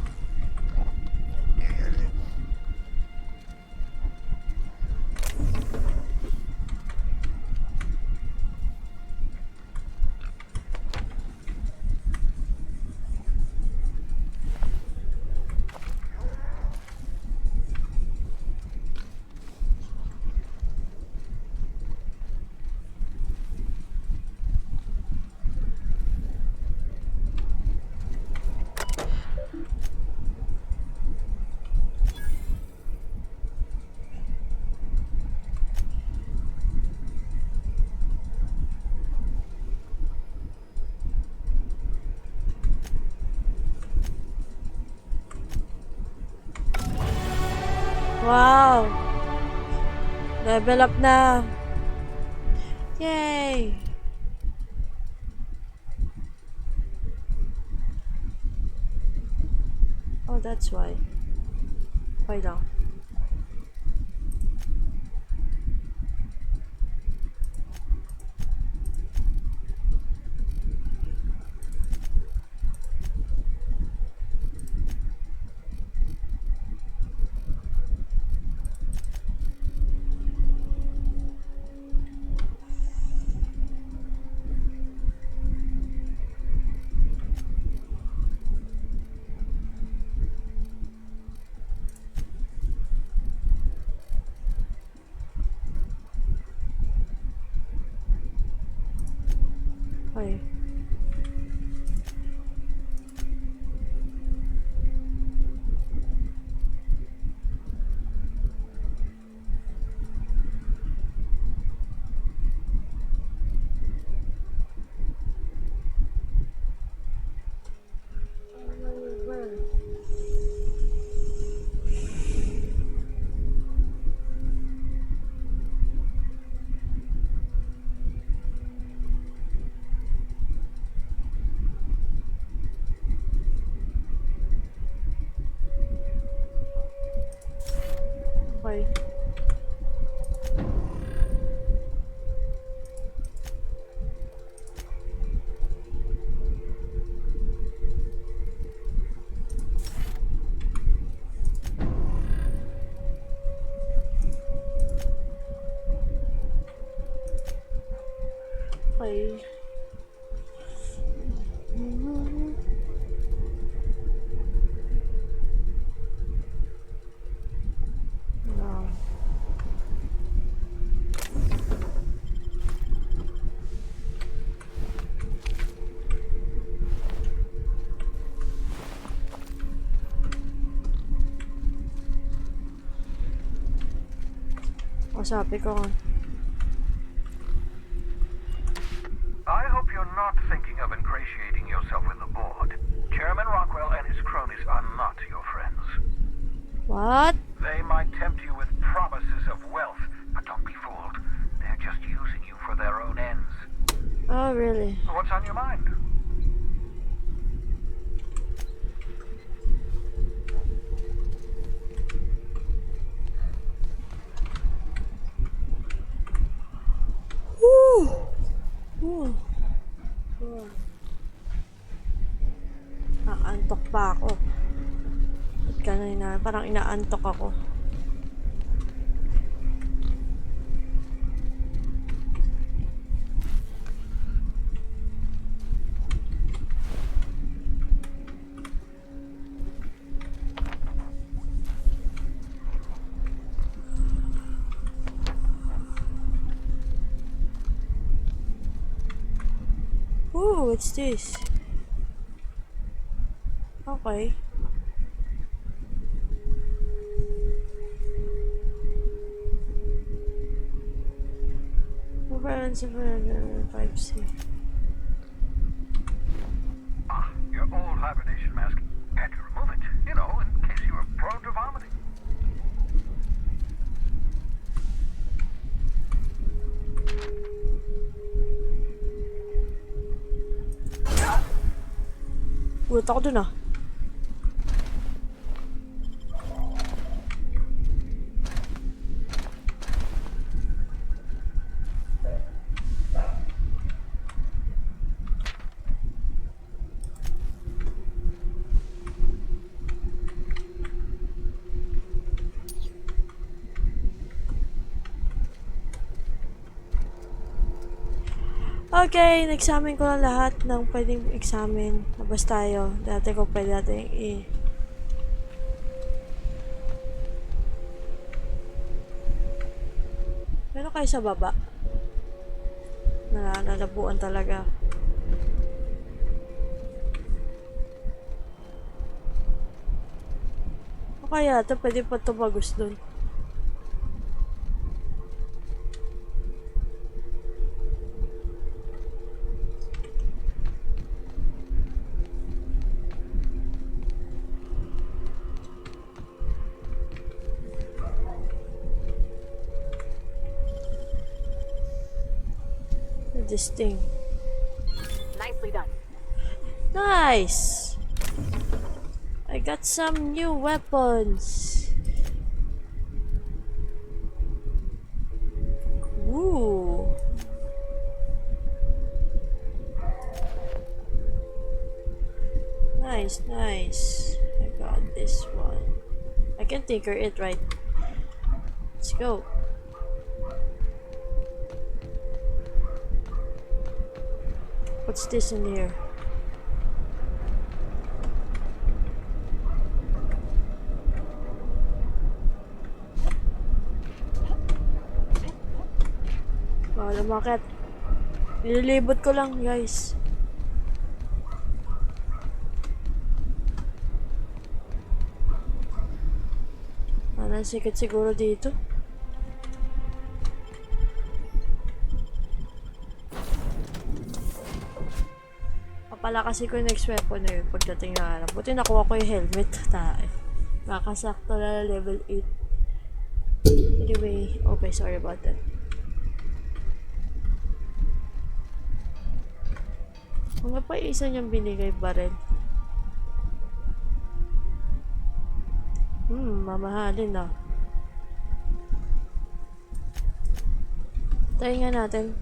Wow! Level up na! Yay! Oh, that's why. Okay lang. Okay. Okay. Okay. No. O sabi ko, I hope you're not thinking of ingratiating yourself with the board. Chairman Rockwell and his cronies are not your friends. what? They might tempt you with promises of wealth, but don't be fooled. They're just using you for their own ends. Oh, really? What's on your mind? Woo! Woo! Woo. Naantok pa ako. At kanina, parang inaantok ako. Ooh, what's this? Okay. Reference 5C. Ah, your old hibernation mask. Had to remove it, you know, in case you were prone to vomiting. Ulit ako dun ah. Okay, nag-examine ko na lahat ng pwedeng examine. Labas tayo. Dati ko pwede natin Meron kayo sa baba? Nalalabuan talaga. O kaya ito, pwede pa tumagos dun. This thing. Nicely done. Nice! I got some new weapons. Ooh. Nice, nice. I got this one. I can tinker it, right? Let's go. What's this in here? Oh, lumakit. Nililibot ko lang, guys. Anong sikit siguro dito? Pala kasi ko yung next weapon na yun pagdating na alam. Buti nakuha ko yung helmet. Nakasakto na level 8. Anyway, okay, sorry about that. Mga pa isa niyang binigay baril. Mamahalin na. Tayo nga natin.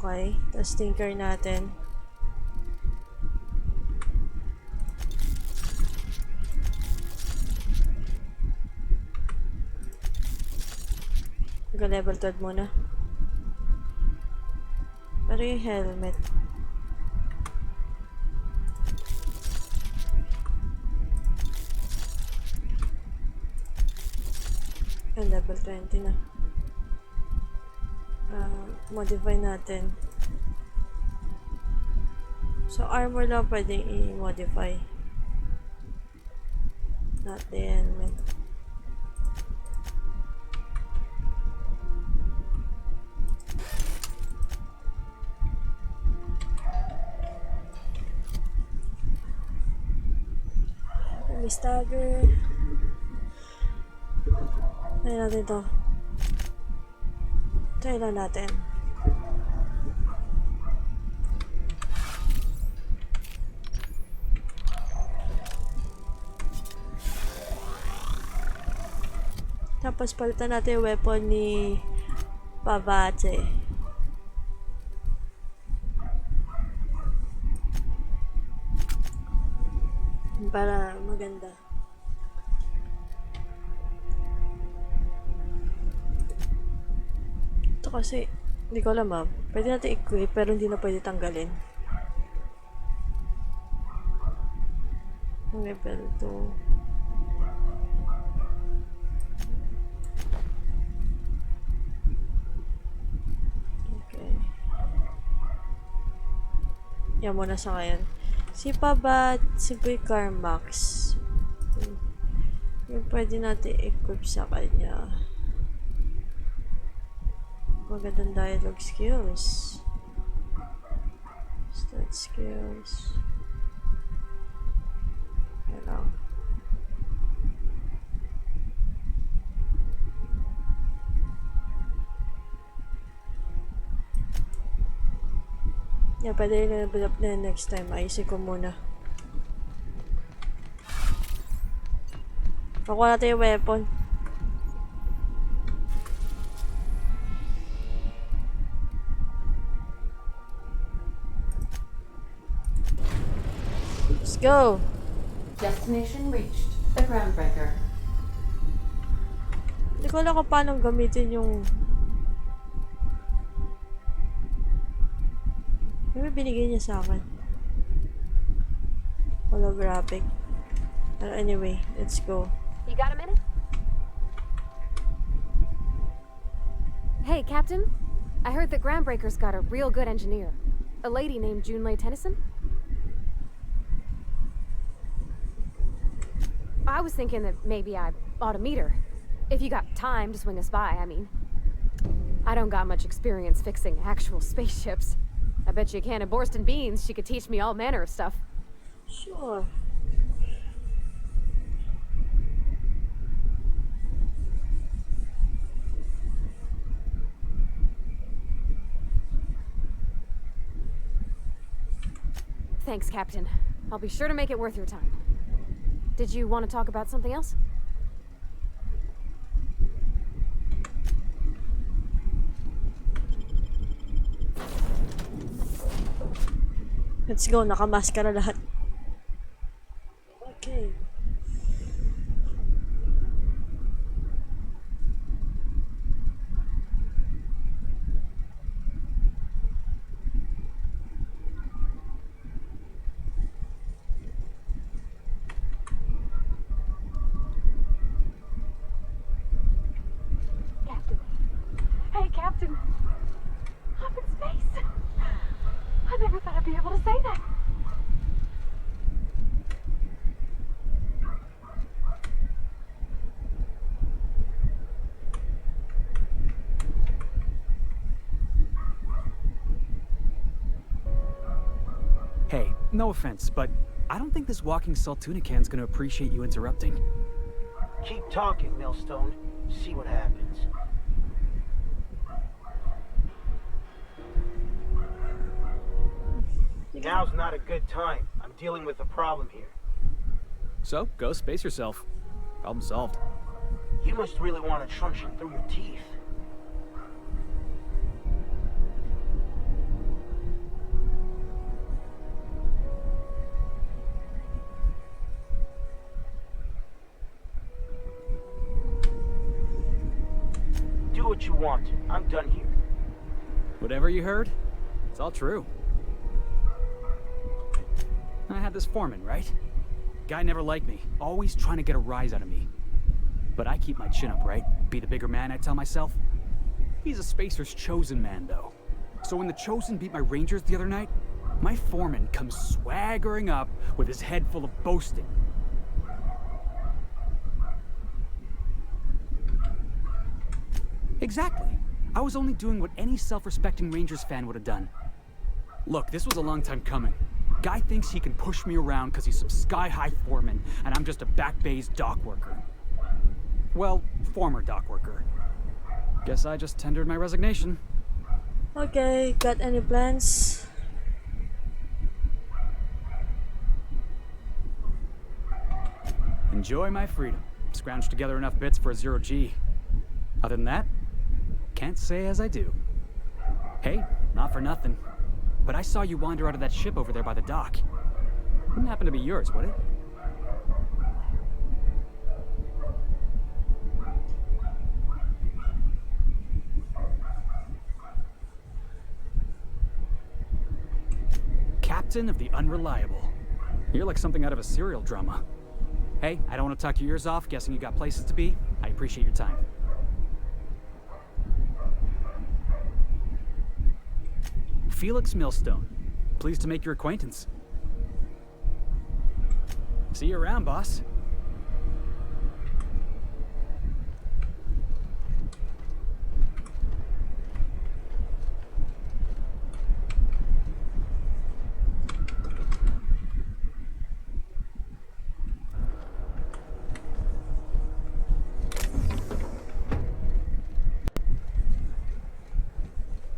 Okay, tapos tinker natin. Level 12 muna. Pero yung helmet. Level 20 na. Modify natin. So armor lang pwedeng i-modify. Not the helmet. may stagger. Try natin to. Try lang natin. Tapos palitan natin yung weapon ni Pavate. Para maganda. Ito kasi, hindi ko alam pwede natin equip pero hindi na pwede tanggalin. Level 2. Yan muna sa ngayon. Si Pabat, si Boy Carmax. Yung pwede natin equip sa kanya. Magandang dialogue skills. Stat skills. Yan lang. Yeah, pwede i-level up na next time. Ayusin ko muna. Nakuha natin yung weapon. Let's go! Destination reached. The Groundbreaker. Hindi ko alam kung paano gamitin yung... May binigay niya sa akin. Holographic. But anyway, let's go. You got a minute? Hey, Captain. I heard the Groundbreaker's got a real good engineer. A lady named Junlei Tennyson. I was thinking that maybe I ought to meet her. If you got time to swing us by, I mean. I don't got much experience fixing actual spaceships. I bet you a can of Borston beans she could teach me all manner of stuff. Sure. Thanks, Captain. I'll be sure to make it worth your time. Did you want to talk about something else? Let's go, nakamaskara lahat. Okay. Captain. Hey, Captain. I'm in space. I never thought I'd be able to say that. Hey, no offense, but I don't think this walking Saltuna can's gonna appreciate you interrupting. Keep talking, Millstone. See what happens. Now's not a good time. I'm dealing with a problem here. So, go space yourself. Problem solved. You must really want to truncheon through your teeth. Do what you want. I'm done here. Whatever you heard, it's all true. I had this foreman, right? Guy never liked me, always trying to get a rise out of me. But I keep my chin up, right? Be the bigger man, I tell myself. He's a Spacer's chosen man, though. So when the Chosen beat my Rangers the other night, my foreman comes swaggering up with his head full of boasting. Exactly. I was only doing what any self-respecting Rangers fan would have done. Look, this was a long time coming. Guy thinks he can push me around because he's some sky-high foreman, and I'm just a back bay's dock worker. Well, former dock worker. Guess I just tendered my resignation. Okay, got any plans? Enjoy my freedom. Scrounged together enough bits for a 0G. Other than that, can't say as I do. Hey, not for nothing, but I saw you wander out of that ship over there by the dock. Wouldn't happen to be yours, would it? Captain of the Unreliable. You're like something out of a serial drama. Hey, I don't want to talk your ears off, guessing you got places to be. I appreciate your time. Felix Millstone. Pleased to make your acquaintance. See you around, boss.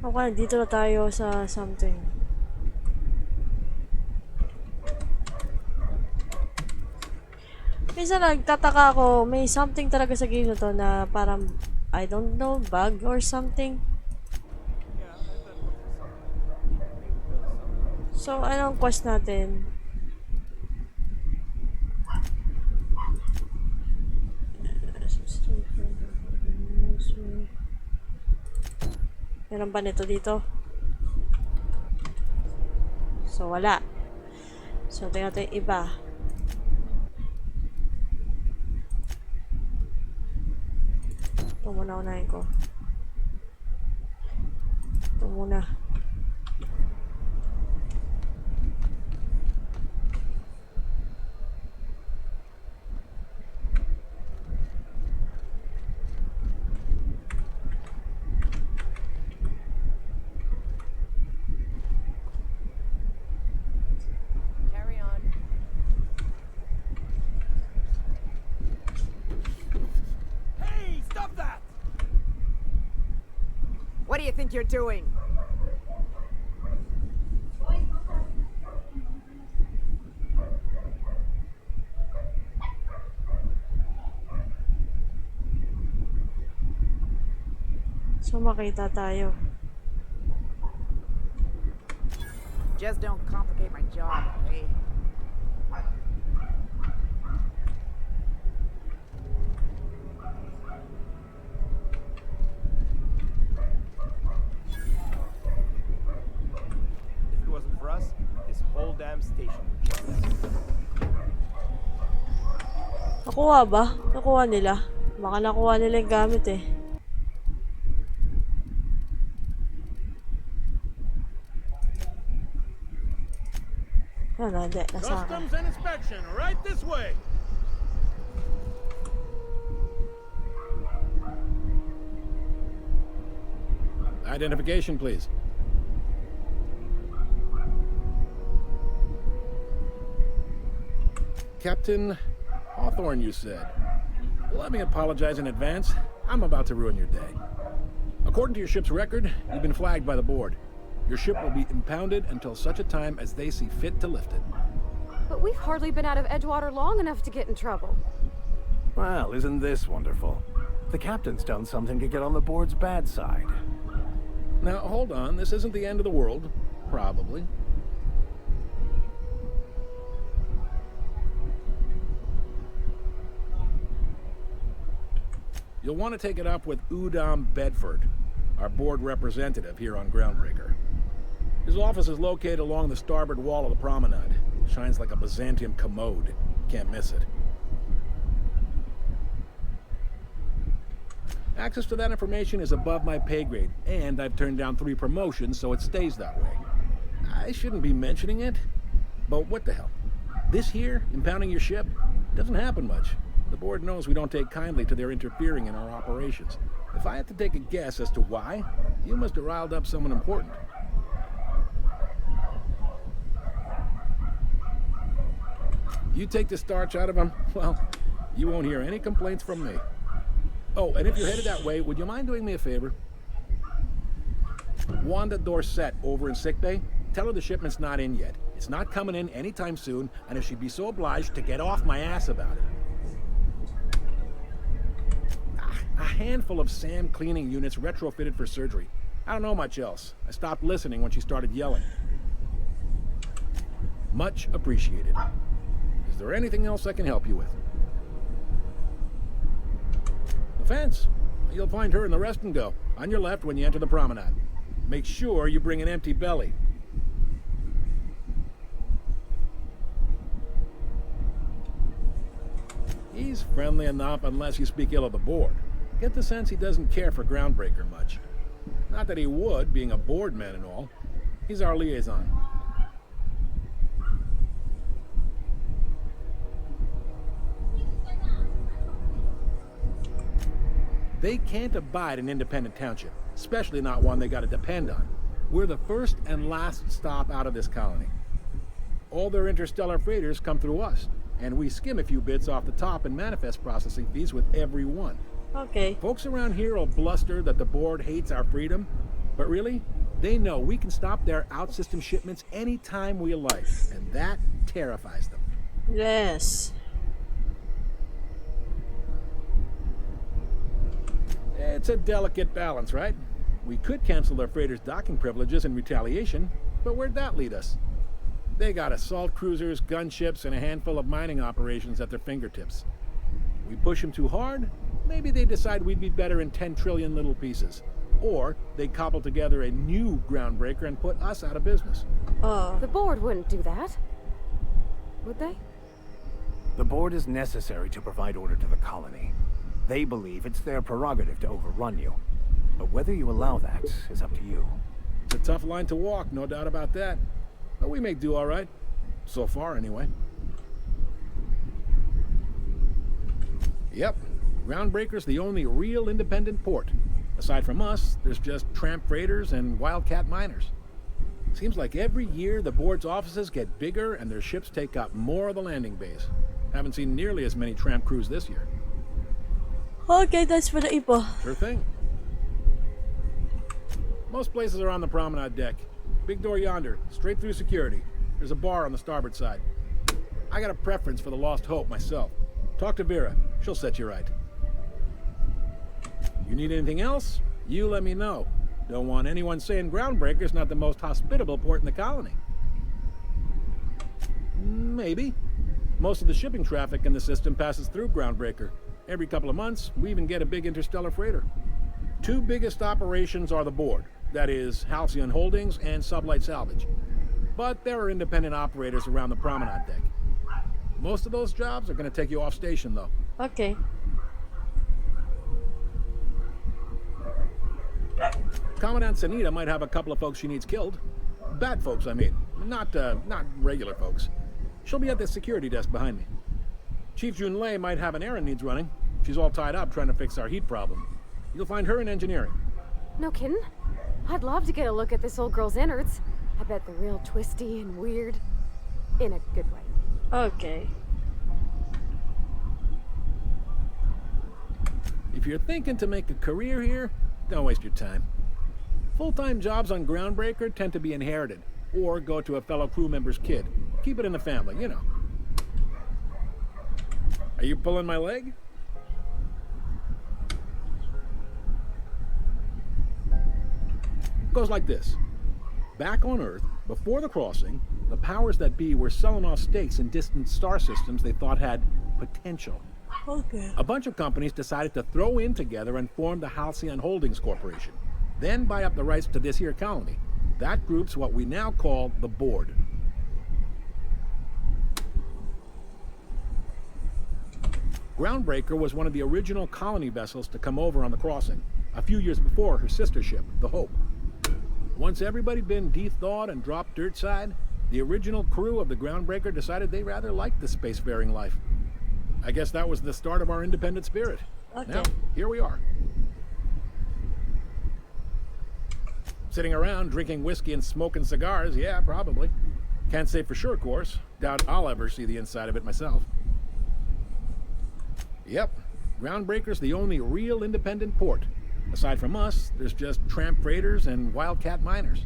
Okay, dito na tayo sa something. Minsan nagtataka ako, may something talaga sa game na to na parang, I don't know, bug or something. So, anong quest natin? Meron ba nito dito? So, wala. So, tingnan natin yung iba. Ito muna unahin ko. Ito muna. What do you think you're doing? So, makita tayo. Just don't complicate my job, okay? Nakuha ba? Nakuha nila? Baka nakuha nila yung gamit eh. Hindi. Nasa akin. Customs and inspection, right this way. Identification, please. Captain Hawthorne, you said. Let me apologize in advance. I'm about to ruin your day. According to your ship's record, you've been flagged by the board. Your ship will be impounded until such a time as they see fit to lift it. But we've hardly been out of Edgewater long enough to get in trouble. Well, isn't this wonderful? The captain's done something to get on the board's bad side. Now, hold on. This isn't the end of the world. Probably. You'll want to take it up with Udom Bedford, our board representative here on Groundbreaker. His office is located along the starboard wall of the promenade. Shines like a Byzantium commode. Can't miss it. Access to that information is above my pay grade, and I've turned down 3 promotions, so it stays that way. I shouldn't be mentioning it, but what the hell? This here, impounding your ship, doesn't happen much. The board knows we don't take kindly to their interfering in our operations. If I had to take a guess as to why, you must have riled up someone important. You take the starch out of them, well, you won't hear any complaints from me. Oh, and if you're headed that way, would you mind doing me a favor? Wanda Dorset over in sickbay, tell her the shipment's not in yet. It's not coming in anytime soon, and if she'd be so obliged to get off my ass about it. A handful of SAM cleaning units retrofitted for surgery. I don't know much else. I stopped listening when she started yelling. Much appreciated. Is there anything else I can help you with? The fence. You'll find her in the rest and go, on your left when you enter the promenade. Make sure you bring an empty belly. He's friendly enough unless you speak ill of the board. Get the sense he doesn't care for Groundbreaker much. Not that he would, being a board man and all. He's our liaison. They can't abide an independent township, especially not one they gotta depend on. We're the first and last stop out of this colony. All their interstellar freighters come through us, and we skim a few bits off the top in manifest processing fees with every one. Okay. Folks around here will bluster that the board hates our freedom, but really, they know we can stop their out-system shipments anytime we like, and that terrifies them. Yes. It's a delicate balance, right? We could cancel their freighters' docking privileges in retaliation, but where'd that lead us? They got assault cruisers, gunships, and a handful of mining operations at their fingertips. We push them too hard, maybe they decide we'd be better in 10 trillion little pieces. Or they cobble together a new Groundbreaker and put us out of business. The board wouldn't do that. Would they? The board is necessary to provide order to the colony. They believe it's their prerogative to overrun you. But whether you allow that is up to you. It's a tough line to walk, no doubt about that. But we make do all right. So far, anyway. Yep. Groundbreaker's the only real independent port. Aside from us, there's just tramp freighters and wildcat miners. Seems like every year the board's offices get bigger and their ships take up more of the landing bays. Haven't seen nearly as many tramp crews this year. Okay, that's for the iba. Sure thing. Most places are on the promenade deck. Big door yonder, straight through security. There's a bar on the starboard side. I got a preference for the Lost Hope myself. Talk to Vera. She'll set you right. You need anything else? You let me know. Don't want anyone saying Groundbreaker's not the most hospitable port in the colony. Maybe. Most of the shipping traffic in the system passes through Groundbreaker. Every couple of months, we even get a big interstellar freighter. Two biggest operations are the board. That is, Halcyon Holdings and Sublight Salvage. But there are independent operators around the promenade deck. Most of those jobs are going to take you off station, though. Okay. Commandant Sanita might have a couple of folks she needs killed. Bad folks, I mean. Not regular folks. She'll be at the security desk behind me. Chief Jun Lei might have an errand needs running. She's all tied up trying to fix our heat problem. You'll find her in engineering. No kidding? I'd love to get a look at this old girl's innards. I bet they're real twisty and weird. In a good way. Okay. If you're thinking to make a career here, don't waste your time. Full-time jobs on Groundbreaker tend to be inherited, or go to a fellow crew member's kid. Keep it in the family, you know. Are you pulling my leg? Goes like this. Back on Earth, before the crossing, the powers that be were selling off stakes in distant star systems they thought had potential. Okay. A bunch of companies decided to throw in together and form the Halcyon Holdings Corporation. Then buy up the rights to this here colony. That group's what we now call the board. Groundbreaker was one of the original colony vessels to come over on the crossing, a few years before her sister ship, the Hope. Once everybody'd been de-thawed and dropped dirt side, the original crew of the Groundbreaker decided they rather liked the spacefaring life. I guess that was the start of our independent spirit. Okay. Now, here we are. Sitting around drinking whiskey and smoking cigars, yeah, probably. Can't say for sure, of course. Doubt I'll ever see the inside of it myself. Yep, Groundbreaker's the only real independent port. Aside from us, there's just tramp freighters and wildcat miners.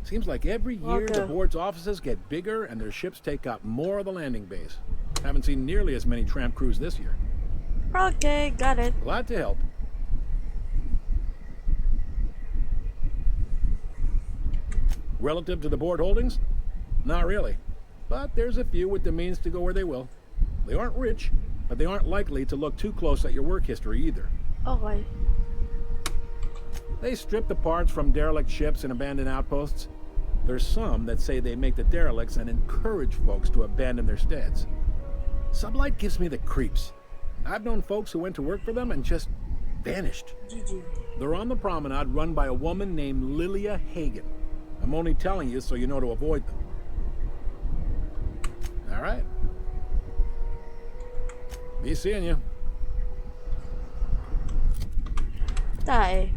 Seems like every year the board's offices get bigger and their ships take up more of the landing base. Haven't seen nearly as many tramp crews this year. Okay, got it. Glad to help. Relative to the board holdings? Not really. But there's a few with the means to go where they will. They aren't rich, but they aren't likely to look too close at your work history either. Okay. They strip the parts from derelict ships and abandoned outposts. There's some that say they make the derelicts and encourage folks to abandon their steads. Sublight gives me the creeps. I've known folks who went to work for them and just vanished. GG. They're on the promenade run by a woman named Lilia Hagen. I'm only telling you so you know to avoid them. All right. Be seeing you. Tae.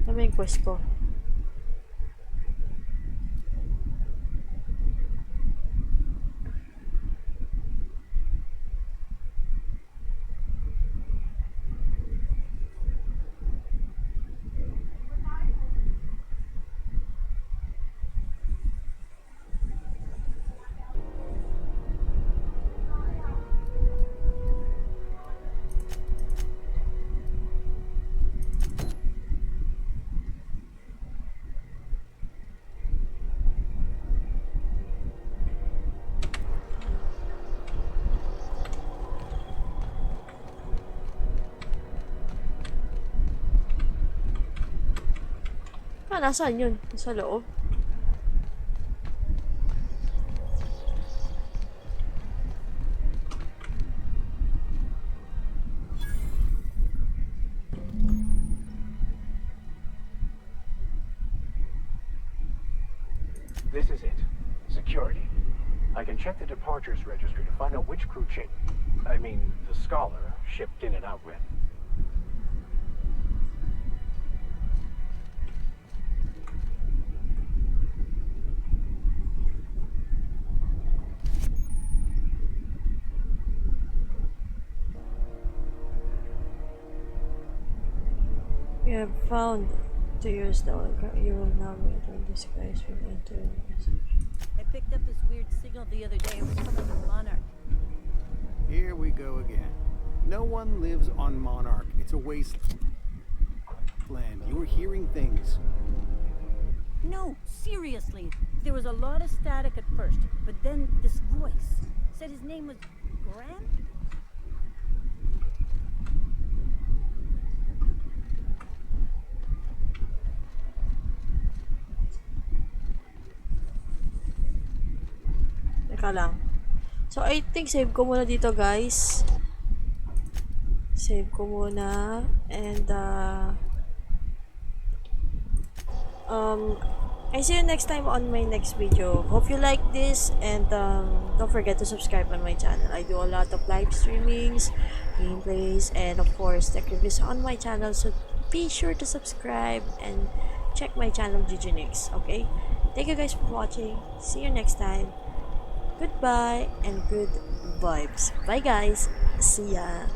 Ano yung quest ko? Nasaan yun? Sa loob? This is it. Security. I can check the departures registry to find out which crew the Scholar shipped in and out with. You have found to use the you will now return this guys will enter. I picked up this weird signal the other day. It was coming from Monarch. Here we go again. No one lives on Monarch. It's a wasteland. You're hearing things. No, seriously. There was a lot of static at first, but then this voice said his name was Grant? Teka lang. So, I think save ko muna dito, guys. Save ko muna. And, I see you next time on my next video. Hope you like this. And, don't forget to subscribe on my channel. I do a lot of live streamings, gameplays, and of course, tech reviews on my channel. So, be sure to subscribe and check my channel, GGNix. Okay? Thank you guys for watching. See you next time. Goodbye and good vibes. Bye guys. See ya.